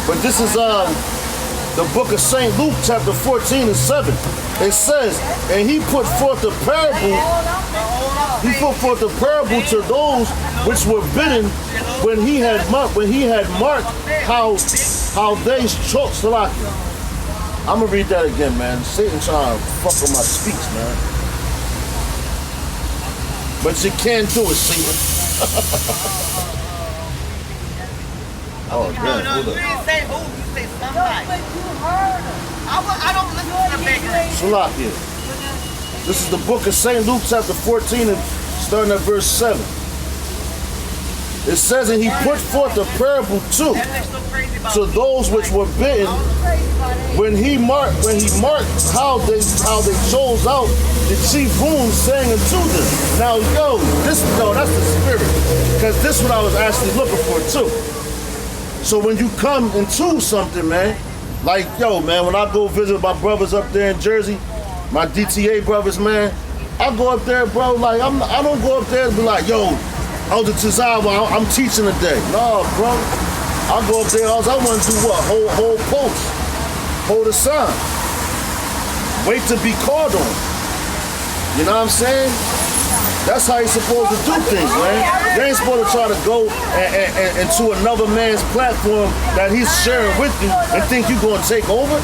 But this is the book of St. Luke, chapter 14 and 7. It says, and he put forth a parable. He put forth a parable to those which were bidden when he had marked how they choked. I'm gonna read that again, man. Satan trying to fuck with my speech, man. But you can't do it, Satan. Oh, damn. No, you didn't say who, you said somebody. I don't listen to the beggars. Salakia. This is the book of St. Luke, chapter 14, and starting at verse 7. It says, and he put forth a parable too to those which were bidden when he marked how they chose out the chief rooms, saying unto them. Now, that's the spirit, because this is what I was actually looking for too. So when you come into something, man, like man, when I go visit my brothers up there in Jersey, my DTA brothers, man, I go up there, bro. Like I don't go up there and be like, Elder Tazawa, I'm teaching today. No, bro. I go up there, all I want to do what? Hold post. Hold a sign. Wait to be called on. You know what I'm saying? That's how you're supposed to do things, man. You ain't supposed to try to go and to another man's platform that he's sharing with you and think you're going to take over.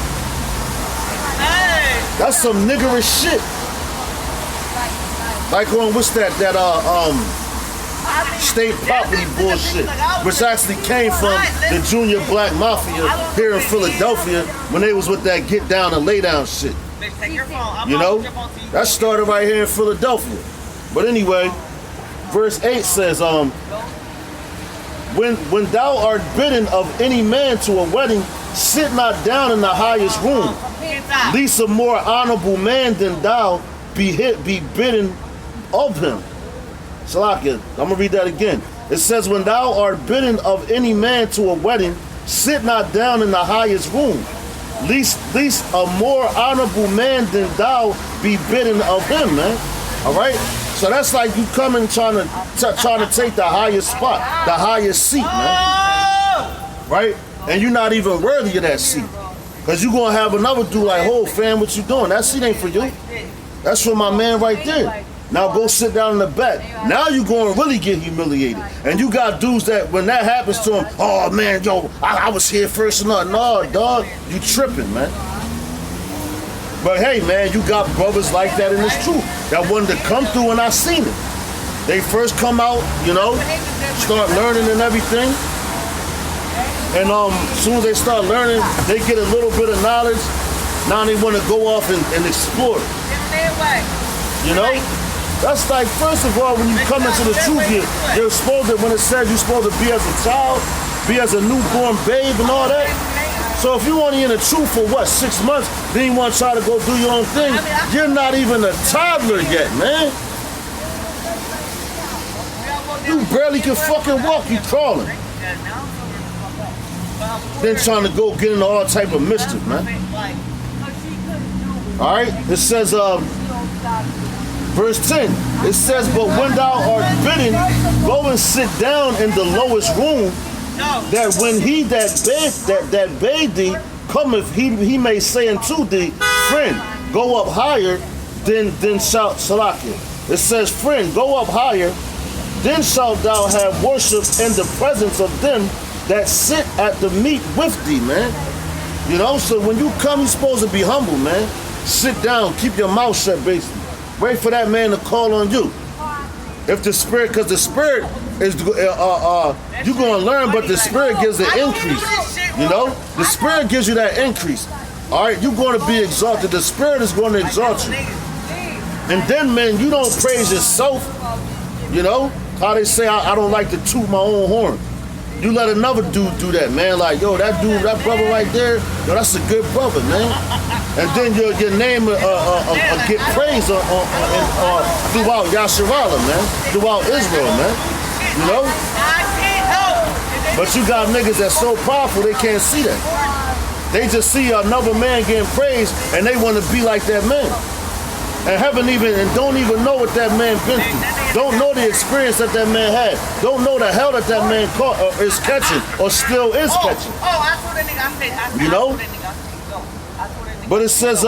That's some niggerish shit. Like on what's that state property bullshit, which actually came from the Junior Black Mafia here in Philadelphia when they was with that get down and lay down shit. You know? That started right here in Philadelphia. But anyway, verse 8 says, when thou art bidden of any man to a wedding, sit not down in the highest room, lest a more honorable man than thou be bidden of him. Salakia, I'm gonna read that again. It says, when thou art bidden of any man to a wedding, sit not down in the highest room, least a more honorable man than thou be bidden of him, man. All right. So that's like you coming trying to take the highest spot, the highest seat, man. Right? And you're not even worthy of that seat, cause you gonna have another dude like, "Oh, fam, what you doing? That seat ain't for you. That's for my man right there. Now go sit down in the back." Now you going to really get humiliated. And you got dudes that when that happens to them, "Oh man, I was here first or not." No, dog, you tripping, man. But hey, man, you got brothers like that in this truth that wanted to come through, and I seen it. They first come out, start learning and everything. And as soon as they start learning, they get a little bit of knowledge. Now they want to go off and explore. You know? That's like, first of all, when you come into the truth, you're supposed to, when it says you're supposed to be as a child, be as a newborn babe and all that. So if you only in the truth for 6 months, then you want to try to go do your own thing, you're not even a toddler yet, man. You barely can fucking walk, you crawling. Then trying to go get into all type of mischief, man. All right, it says, verse 10, it says, but when thou art bidden, go and sit down in the lowest room, that when he that bade thee cometh, he may say unto thee, friend, go up higher, then shalt Salakia. It says, friend, go up higher, then shalt thou have worship in the presence of them that sit at the meat with thee, man. So when you come, you're supposed to be humble, man. Sit down, keep your mouth shut, basically. Wait for that man to call on you. If the spirit, because the spirit is, you're going to learn, but the spirit gives the increase. The spirit gives you that increase. All right, you're going to be exalted. The spirit is going to exalt you. And then, man, you don't praise yourself. How they say I don't like to toot my own horn. You let another dude do that, man. Like, yo, that dude, that brother right there, yo, that's a good brother, man. And then your name get praised throughout Yasharala, man. Throughout Israel, man. You know? But you got niggas that's so powerful, they can't see that. They just see another man getting praised, and they want to be like that man. And don't even know what that man been through. Don't know the experience that man had. Don't know the hell that man caught or is catching or still is catching. I told that nigga, I said, you know? But it says,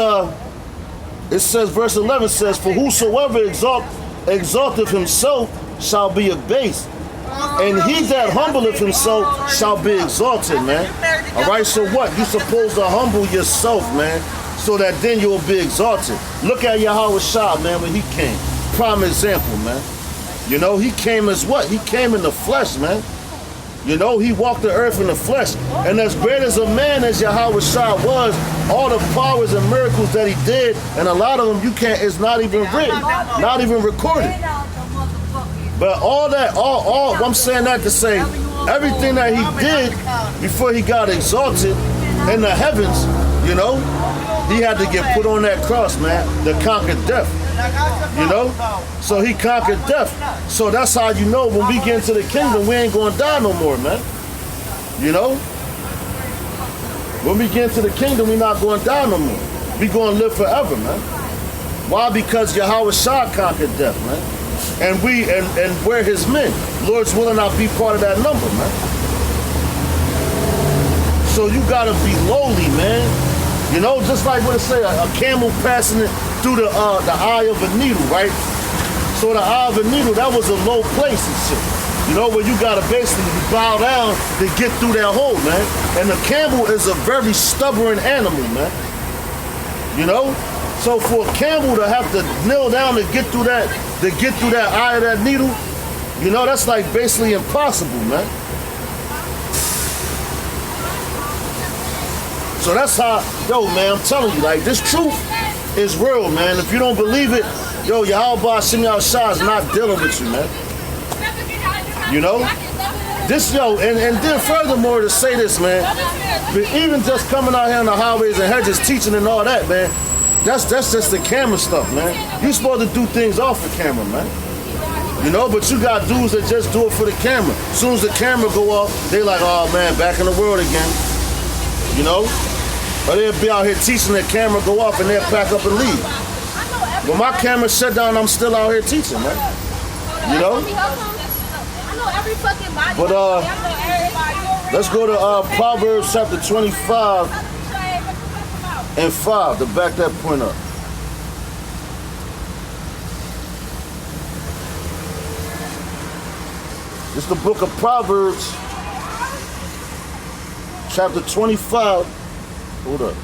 verse 11 says, for whosoever exalteth himself shall be abased. And he that humbleth himself shall be exalted, man. All right, so what? You supposed to humble yourself, man, so that then you'll be exalted. Look at Yahweh Shah, man, when he came. Prime example, man. You know, he came as what? He came in the flesh, man. You know, he walked the earth in the flesh. And as great as a man as Yahweh Shah was, all the powers and miracles that he did, and a lot of them it's not even written, not even recorded. But all I'm saying that to say, everything that he did before he got exalted in the heavens, you know, he had to get put on that cross, man, to conquer death. You know? So he conquered death. So that's how you know when we get into the kingdom, we ain't gonna die no more, man. You know? When we get into the kingdom, we're not gonna die no more. We gonna live forever, man. Why? Because Yahweh Shah conquered death, man. And we're his men. Lord's willing, I'll be part of that number, man. So you gotta be lowly, man. You know, just like what it say, a camel passing it through the eye of a needle, right? So the eye of a needle, that was a low place and shit. You know, where you gotta basically bow down to get through that hole, man. And the camel is a very stubborn animal, man. You know? So for a camel to have to kneel down to get through that eye of that needle, you know, that's like basically impossible, man. So that's how, yo, man, I'm telling you, like, this truth is real, man. If you don't believe it, yo, Yahweh Shem Shah is not dealing with you, man. You know? This, yo, and then furthermore to say this, man, but even just coming out here on the highways and hedges teaching and all that, man, that's just the camera stuff, man. You supposed to do things off the camera, man. You know, but you got dudes that just do it for the camera. As soon as the camera go off, they like, oh, man, back in the world again. You know? Or they'll be out here teaching, their camera go off and they'll pack up and leave. When my camera shut down, I'm still out here teaching, man. You know? But let's go to Proverbs chapter 25 and 5 to back that point up. It's the book of Proverbs chapter 25. Hold up.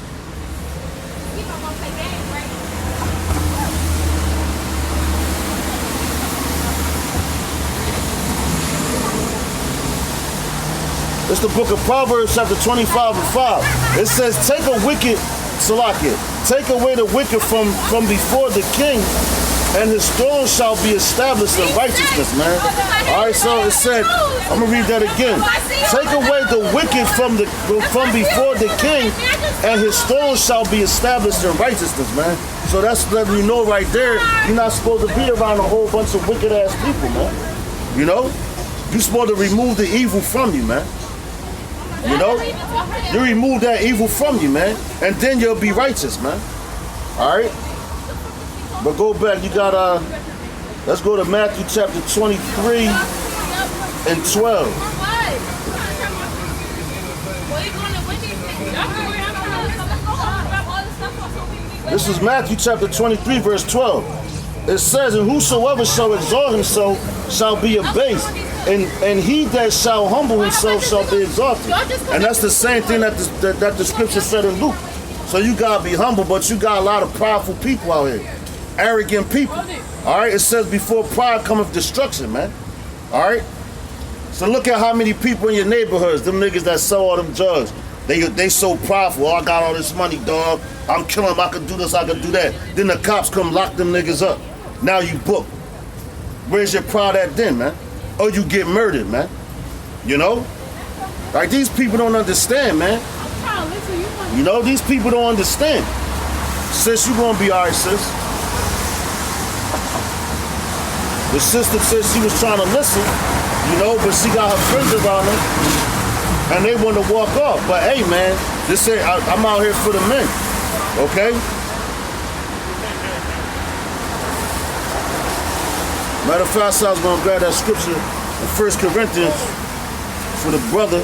It's the book of Proverbs chapter 25 and 5. It says, take away the wicked from before the king, and his throne shall be established in righteousness, man. All right, so it said, I'm gonna read that again. Take away the wicked from before the king, and his throne shall be established in righteousness, man. So that's letting you know right there, you're not supposed to be around a whole bunch of wicked ass people, man. You know? You're supposed to remove the evil from you, man. You know? You remove that evil from you, man. And then you'll be righteous, man. All right? But go back, you got, let's go to Matthew chapter 23 and 12. This is Matthew chapter 23, verse 12. It says, and whosoever shall exalt himself shall be abased, and he that shall humble himself shall be exalted. And that's the same thing that the scripture said in Luke. So you gotta be humble, but you got a lot of prideful people out here. Arrogant people. All right, it says before pride cometh destruction, man. All right. So look at how many people in your neighborhoods, them niggas that sell all them drugs. They so prideful. Oh, I got all this money, dog. I'm killing them. I can do this. I can do that. Then the cops come lock them niggas up. Now you book. Where's your pride at then, man? or you get murdered, man. You know? Like, these people don't understand, man. You know, these people don't understand. Sis, you gonna be alright, sis. The sister said she was trying to listen, you know, but she got her friends around her, and they want to walk off. But hey, man, this ain't, I'm out here for the men, okay? Matter of fact, I said I was gonna grab that scripture in 1 Corinthians for the brother,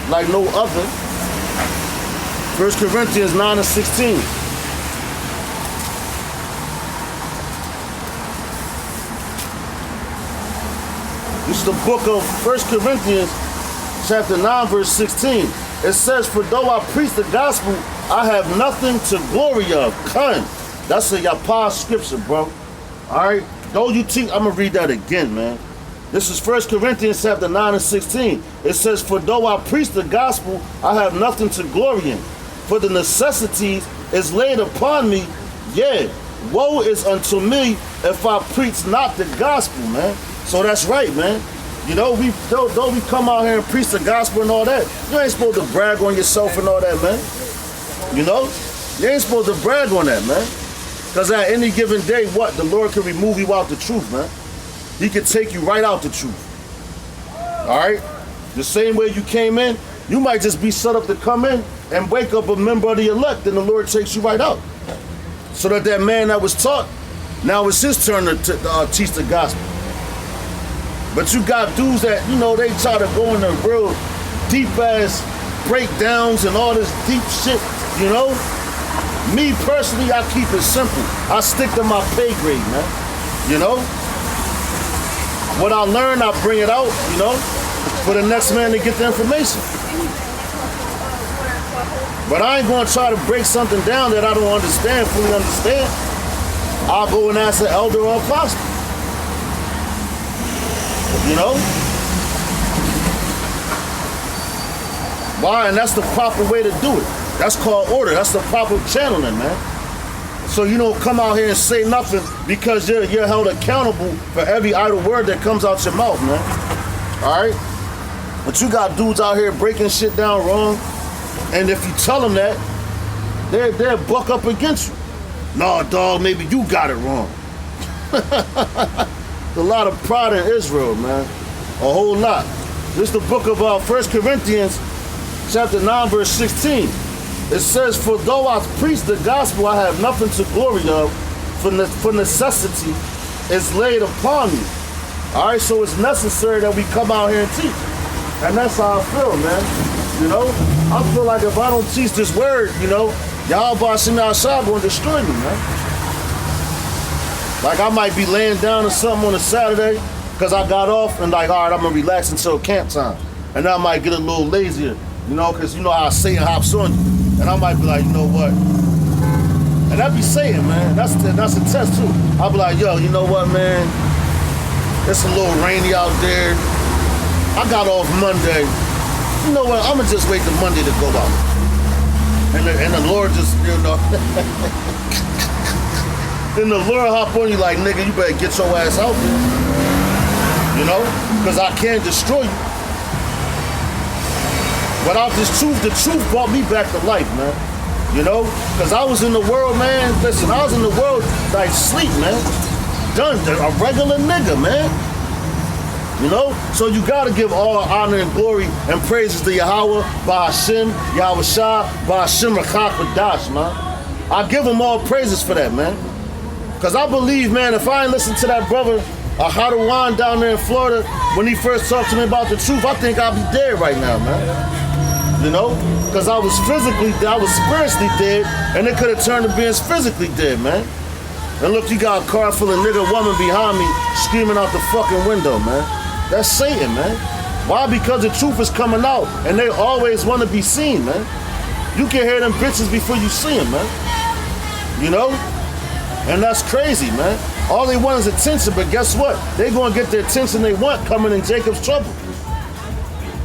like no other. 1 Corinthians 9:16. This is the book of 1 Corinthians, chapter 9, verse 16. It says, for though I preach the gospel, I have nothing to glory of. Come. That's a Yapah scripture, bro. All right? Though you teach, I'm going to read that again, man. This is 1 Corinthians chapter 9:16. It says, for though I preach the gospel, I have nothing to glory in. For the necessities is laid upon me. Yeah, woe is unto me if I preach not the gospel, man. So that's right, man. You know, though we come out here and preach the gospel and all that, you ain't supposed to brag on yourself and all that, man. You know? You ain't supposed to brag on that, man. Because at any given day, what? The Lord can remove you out the truth, man. He can take you right out the truth. All right? The same way you came in, you might just be set up to come in and wake up a member of the elect, and the Lord takes you right out. So that man that was taught, now it's his turn to teach the gospel. But you got dudes that, you know, they try to go into real deep-ass breakdowns and all this deep shit, you know? Me, personally, I keep it simple. I stick to my pay grade, man. You know? What I learn, I bring it out, you know, for the next man to get the information. But I ain't gonna try to break something down that I don't understand, fully understand. I'll go and ask an elder or apostle. You know? Why? And that's the proper way to do it. That's called order. That's the proper channeling, man. So you don't come out here and say nothing because you're held accountable for every idle word that comes out your mouth, man. All right? But you got dudes out here breaking shit down wrong, and if you tell them that, they'll buck up against you. Nah, dog, maybe you got it wrong. A lot of pride in Israel, man. A whole lot. This is the book of 1 Corinthians, chapter 9, verse 16. It says, for though I preach the gospel, I have nothing to glory of, for necessity is laid upon me. All right, so it's necessary that we come out here and teach. And that's how I feel, man. You know, I feel like if I don't teach this word, you know, y'all Bashim outside going to destroy me, man. Like I might be laying down or something on a Saturday because I got off and like, all right, I'm going to relax until camp time. And then I might get a little lazier, you know, because you know how Satan hops on you. And I might be like, you know what? And that be Satan, man. That's a test too. I'll be like, yo, you know what, man? It's a little rainy out there. I got off Monday. You know what? I'm going to just wait till Monday to go out. And the Lord just, you know. Then the Lord hop on you like, nigga, you better get your ass out there. You know? Because I can't destroy you. Without this truth, the truth brought me back to life, man. You know? Because I was in the world, man. Listen, I was in the world like sleep, man. Done. A regular nigga, man. You know? So you got to give all honor and glory and praises to Yahweh, Ba'ashem, Yahweh Shah, Ba'ashem Rakak B'dash, man. I give them all praises for that, man. Because I believe, man, if I ain't listened to that brother, Hadawan down there in Florida, when he first talked to me about the truth, I think I'll be dead right now, man. You know? Because I was spiritually dead, and it could have turned to being physically dead, man. And look, you got a car full of nigga woman behind me screaming out the fucking window, man. That's Satan, man. Why? Because the truth is coming out, and they always want to be seen, man. You can hear them bitches before you see them, man. You know? And that's crazy, man. All they want is attention, but guess what? They gonna get the attention they want coming in Jacob's trouble.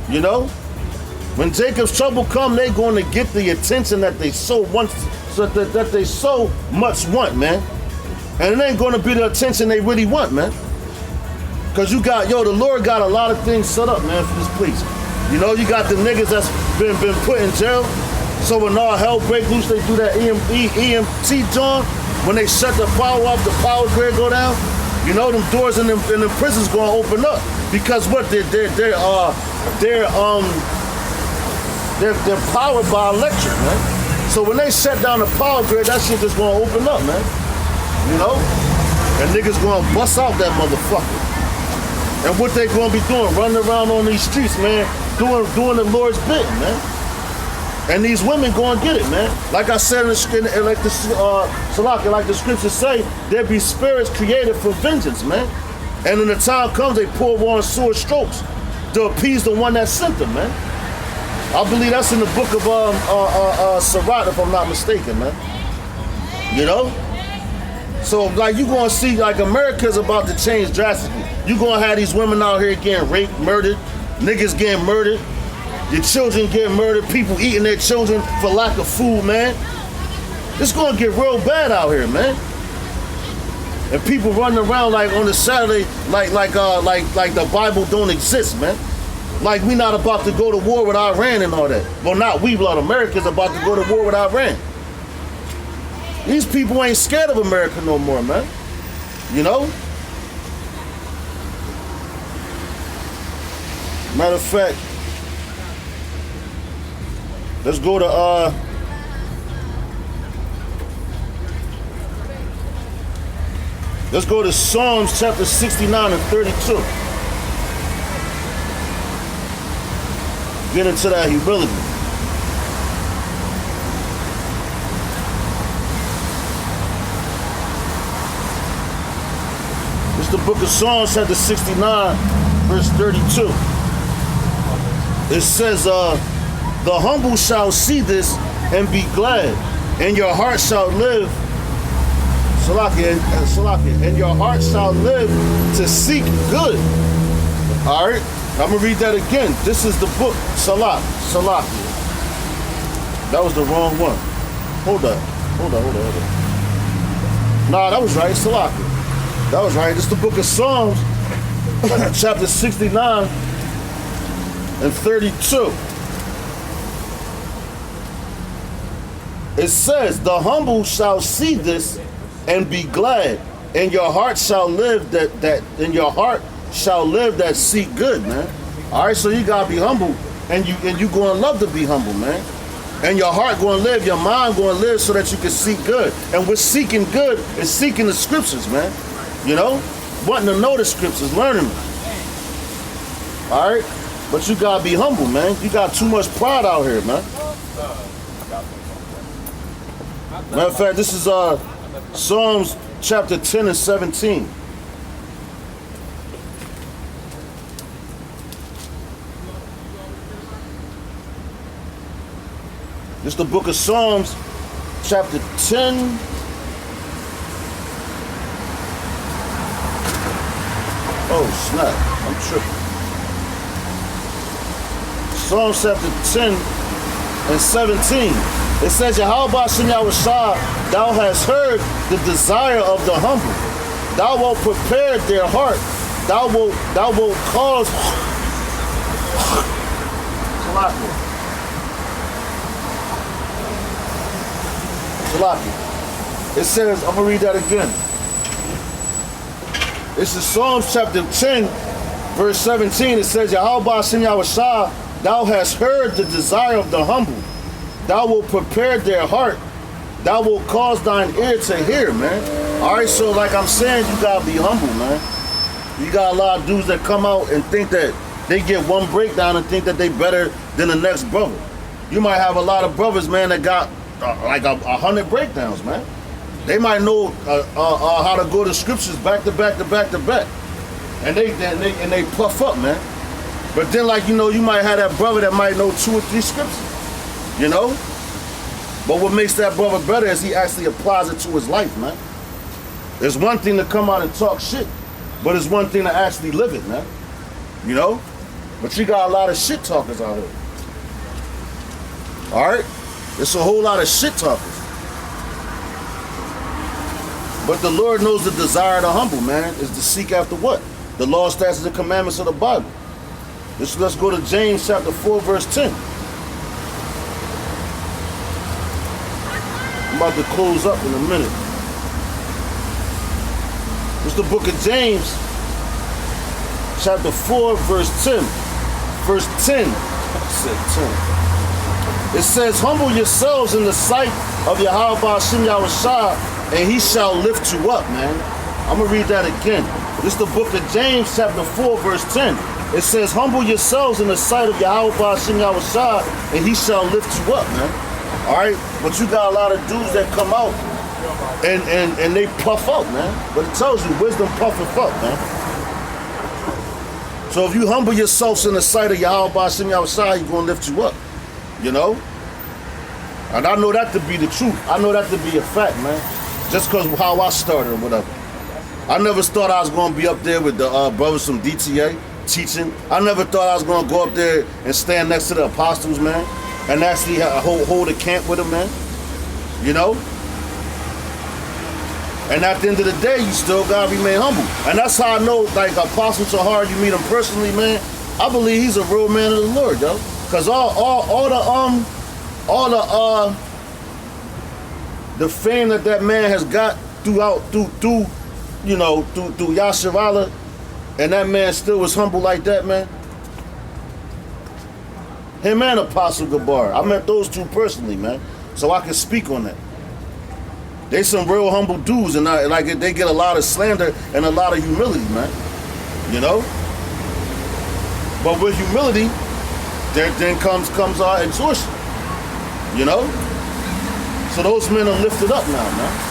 You know? When Jacob's trouble come, they gonna get the attention that they so want, that they so much want, man. And it ain't gonna be the attention they really want, man. Cause you got, the Lord got a lot of things set up, man, for this place. You know, you got the niggas that's been put in jail. So when all hell break loose, they do that EMT joint. When they shut the power off, the power grid go down. You know, them doors in them prisons gonna open up. Because what they're powered by electric, man. So when they shut down the power grid, that shit just gonna open up, man. You know? And niggas gonna bust out that motherfucker. And what they gonna be doing? Running around on these streets, man, doing the Lord's bit, man. And these women gonna get it, man. Like I said like the scriptures say, there be spirits created for vengeance, man. And when the time comes, they pour on sword strokes to appease the one that sent them, man. I believe that's in the book of Sirach, if I'm not mistaken, man. You know? So, like, you gonna see, like, America's about to change drastically. You gonna have these women out here getting raped, murdered, niggas getting murdered, your children getting murdered, people eating their children for lack of food, man. It's gonna get real bad out here, man. And people running around like on the Saturday, like the Bible don't exist, man. Like we not about to go to war with Iran and all that. Well, not we, but America's about to go to war with Iran. These people ain't scared of America no more, man. You know? Matter of fact, let's go to Psalms chapter 69 and 32. Get into that humility. It's the book of Psalms chapter 69 verse 32. It says, the humble shall see this and be glad, and your heart shall live, and your heart shall live to seek good. All right, I'm gonna read that again. This is the book, Salak. That was the wrong one. Hold on. Nah, that was right, Salak. That was right. It's the book of Psalms, chapter 69 and 32. It says, the humble shall see this and be glad, and your heart shall live that seek good, man. All right, so you gotta be humble, and you gonna love to be humble, man. And your heart gonna live, your mind gonna live, so that you can seek good. And what's seeking good is seeking the scriptures, man. You know, wanting to know the scriptures, learning them. All right, but you gotta be humble, man. You got too much pride out here, man. Matter of fact, this is Psalms chapter 10 and 17. This is the book of Psalms chapter 10. Oh snap, I'm tripping. Psalms chapter 10 and 17. It says, Yahweh Shem Yahushua, thou hast heard the desire of the humble. Thou wilt prepare their heart. Thou wilt cause Salaki. It says, I'm gonna read that again. This is Psalms chapter 10, verse 17. It says, Yahweh Shem Yahushua, thou hast heard the desire of the humble. Thou wilt prepare their heart. Thou wilt cause thine ear to hear, man. All right, so like I'm saying, you gotta be humble, man. You got a lot of dudes that come out and think that they get one breakdown and think that they better than the next brother. You might have a lot of brothers, man, that got like 100 breakdowns, man. They might know how to go to scriptures back to back to back to back, and they puff up, man. But then, like, you know, you might have that brother that might know 2 or 3 scriptures. You know? But what makes that brother better is he actually applies it to his life, man. There's one thing to come out and talk shit, but it's one thing to actually live it, man. You know? But you got a lot of shit talkers out here. Alright? There's a whole lot of shit talkers. But the Lord knows the desire of the humble, man, is to seek after what? The law, statutes, and commandments of the Bible. Let's go to James chapter 4, verse 10. I'm about to close up in a minute. It's the book of James, chapter 4, verse 10. Verse 10. I said 10. It says, humble yourselves in the sight of Yahweh Ba'ashim Yahushua, and he shall lift you up, man. I'm going to read that again. This is the book of James, chapter 4, verse 10. It says, humble yourselves in the sight of Yahweh Ba'ashim Yahushua, and he shall lift you up, man. All right? But you got a lot of dudes that come out and they puff up, man. But it tells you, wisdom puffeth up, man. So if you humble yourselves in the sight of Yahweh Ba'ashim Yahushua, he's going to lift you up, you know? And I know that to be the truth. I know that to be a fact, man. Just because how I started or whatever. I never thought I was going to be up there with the brothers from DTA teaching. I never thought I was going to go up there and stand next to the apostles, man, and actually hold a camp with them, man. You know? And at the end of the day, you still got to remain humble. And that's how I know, like, Apostle Tahar, you meet him personally, man, I believe he's a real man of the Lord, yo. Because the fame that man has got through Yasharala, and that man still was humble like that, man. Him and Apostle Gabar, I met those two personally, man, so I can speak on that. They some real humble dudes, and they get a lot of slander and a lot of humility, man. You know. But with humility, then comes our exhaustion. You know. So those men are lifted up now, man.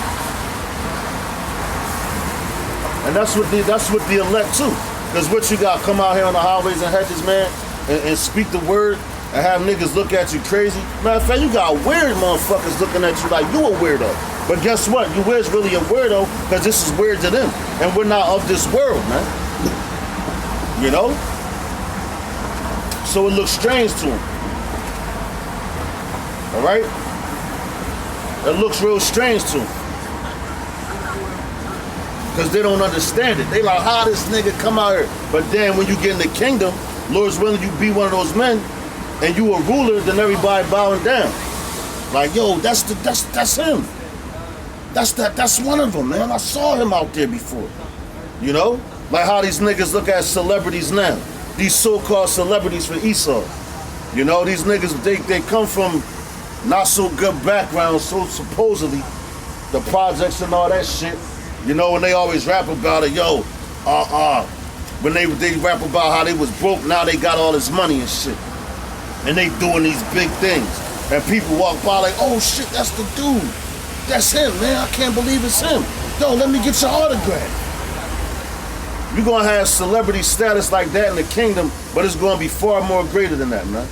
And that's what the elect too. Because what you got, come out here on the highways and hedges, man, and speak the word and have niggas look at you crazy. Matter of fact, you got weird motherfuckers looking at you like you a weirdo. But guess what? You is really a weirdo because this is weird to them. And we're not of this world, man. You know? So it looks strange to them. All right? It looks real strange to them. Because they don't understand it. They like, how this nigga come out here? But then when you get in the kingdom, Lord's willing, you be one of those men, and you a ruler, then everybody bowing down. Like, yo, that's him. That's one of them, man. I saw him out there before. You know? Like how these niggas look at celebrities now. These so-called celebrities for Esau. You know, these niggas, they come from not so good backgrounds, so supposedly, the projects and all that shit. You know, and they always rap about it, yo, when they rap about how they was broke, now they got all this money and shit. And they doing these big things. And people walk by like, oh shit, that's the dude. That's him, man. I can't believe it's him. Yo, let me get your autograph. You're gonna have celebrity status like that in the kingdom, but it's gonna be far more greater than that, man.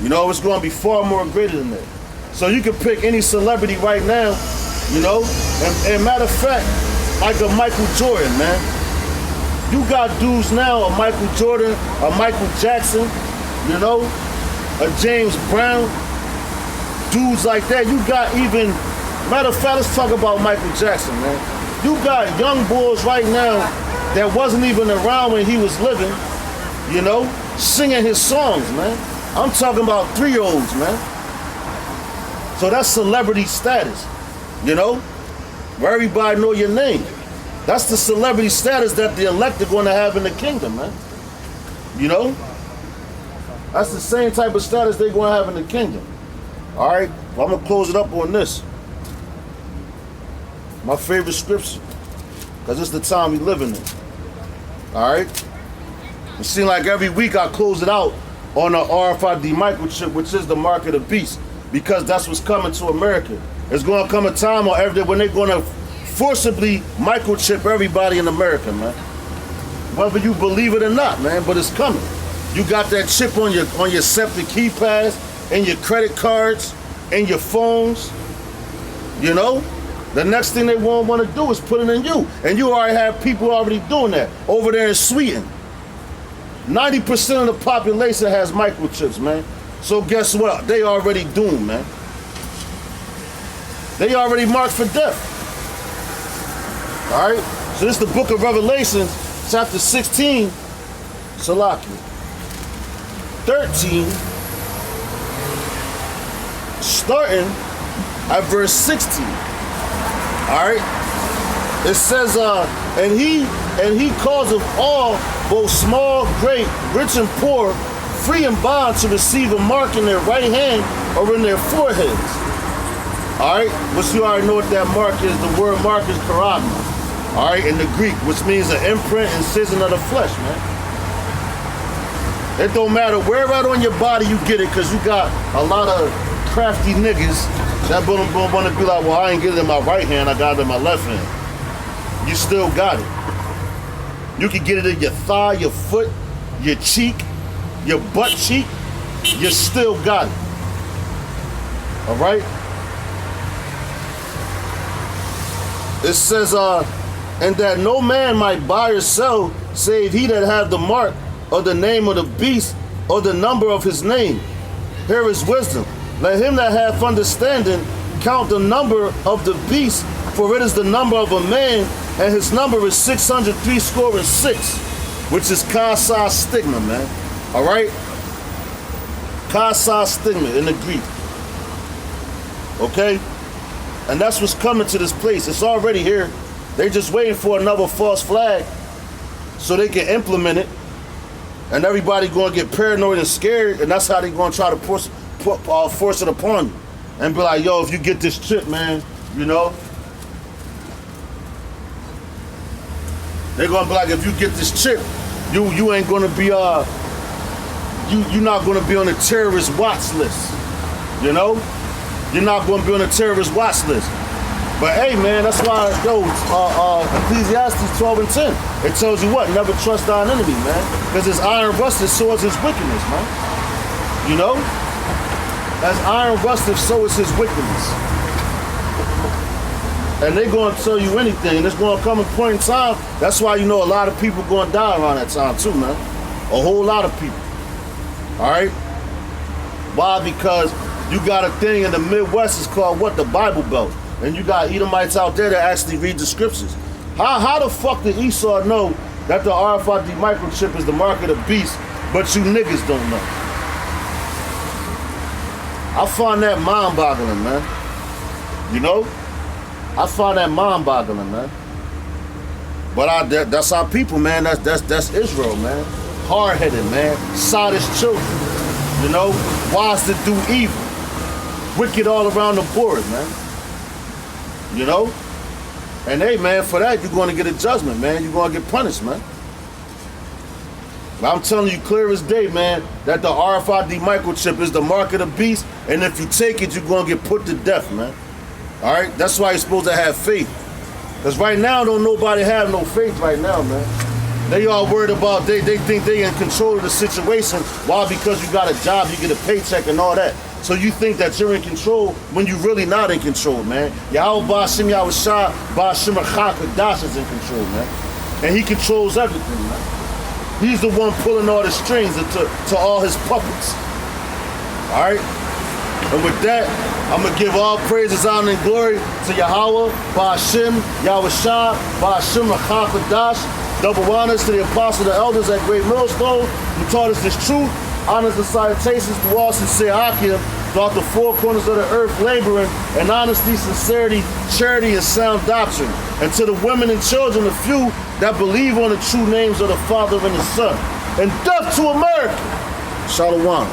You know, it's gonna be far more greater than that. So you can pick any celebrity right now, you know, and matter of fact, like a Michael Jordan, man. You got dudes now, a Michael Jordan, a Michael Jackson, you know, a James Brown, dudes like that. You got even, matter of fact, let's talk about Michael Jackson, man. You got young boys right now that wasn't even around when he was living, you know, singing his songs, man. I'm talking about 3-year-olds, man. So that's celebrity status, you know, where everybody know your name. That's the celebrity status that the elect are going to have in the kingdom, man. You know? That's the same type of status they're going to have in the kingdom. All right? Well, I'm going to close it up on this. My favorite scripture. Because it's the time we living in. All right? It seems like every week I close it out on the RFID microchip, which is the mark of the beast. Because that's what's coming to America. There's going to come a time when they're going to forcibly microchip everybody in America, man. Whether you believe it or not, man, but it's coming. You got that chip on your septic keypads, and your credit cards, and your phones. You know? The next thing they won't want to do is put it in you. And you already have people already doing that over there in Sweden. 90% of the population has microchips, man. So guess what? They already doomed, man. They already marked for death. All right? So this is the book of Revelation, chapter 16, Salaki, 13, starting at verse 16. All right, it says, and he causeth all, both small, great, rich and poor, free and bond, to receive a mark in their right hand or in their foreheads. All right, which you already know what that mark is. The word mark is karagma. All right, in the Greek, which means an imprint, incision of the flesh, man. It don't matter where right on your body you get it, because you got a lot of crafty niggas that want to be like, well, I ain't get it in my right hand, I got it in my left hand. You still got it. You can get it in your thigh, your foot, your cheek, your butt cheek. You still got it. All right? It says, and that no man might buy or sell, save he that have the mark or the name of the beast or the number of his name. Here is wisdom. Let him that hath understanding count the number of the beast, for it is the number of a man, and his number is 666, which is kasa stigma, man. All right? Kasa stigma in the Greek. Okay? And that's what's coming to this place. It's already here. They just waiting for another false flag so they can implement it. And everybody going to get paranoid and scared, and that's how they going to try to force it upon you. And be like, yo, if you get this chip, man, you know. They're going to be like, if you get this chip, you ain't going to be, you're not going to be on the terrorist watch list, you know. You're not going to be on the terrorist watch list. But hey, man, that's why, yo, Ecclesiastes 12 and 10, it tells you what? Never trust thine enemy, man. Because his iron rusted, so is his wickedness, man. You know? As iron rusted, so is his wickedness. And they're going to tell you anything. And it's going to come a point in time. That's why you know a lot of people going to die around that time too, man. A whole lot of people. All right? Why? Because you got a thing in the Midwest, it's called what? The Bible Belt. And you got Edomites out there that actually read the scriptures. How the fuck did Esau know that the RFID microchip is the mark of the beast, but you niggas don't know? I find that mind-boggling, man. You know? I find that mind-boggling, man. But that's our people, man. That's Israel, man. Hard-headed, man. Sadish children. You know? Wise to do evil. Wicked all around the board, man. You know? And hey, man, for that, you're going to get a judgment, man. You're going to get punished, man. But I'm telling you clear as day, man, that the RFID microchip is the mark of the beast, and if you take it, you're going to get put to death, man. All right? That's why you're supposed to have faith. Because right now, don't nobody have no faith right now, man. They all worried about, they think they in control of the situation. Why? Because you got a job, you get a paycheck and all that. So you think that you're in control when you're really not in control, man. Yahweh Ba'ashim Yahushua Ba'ashim Achakadash is in control, man. And he controls everything, man. He's the one pulling all the strings to all his puppets. All right? And with that, I'm going to give all praises, honor, and glory to Yahweh Ba'ashim Yahushua Ba'ashim Achakadash. Double honors to the apostles, the elders at Great Millstone who taught us this truth. Honors and salutations to all sincere Akim throughout the four corners of the earth, laboring in honesty, sincerity, charity, and sound doctrine. And to the women and children, the few that believe on the true names of the Father and the Son. And death to America. Shalom.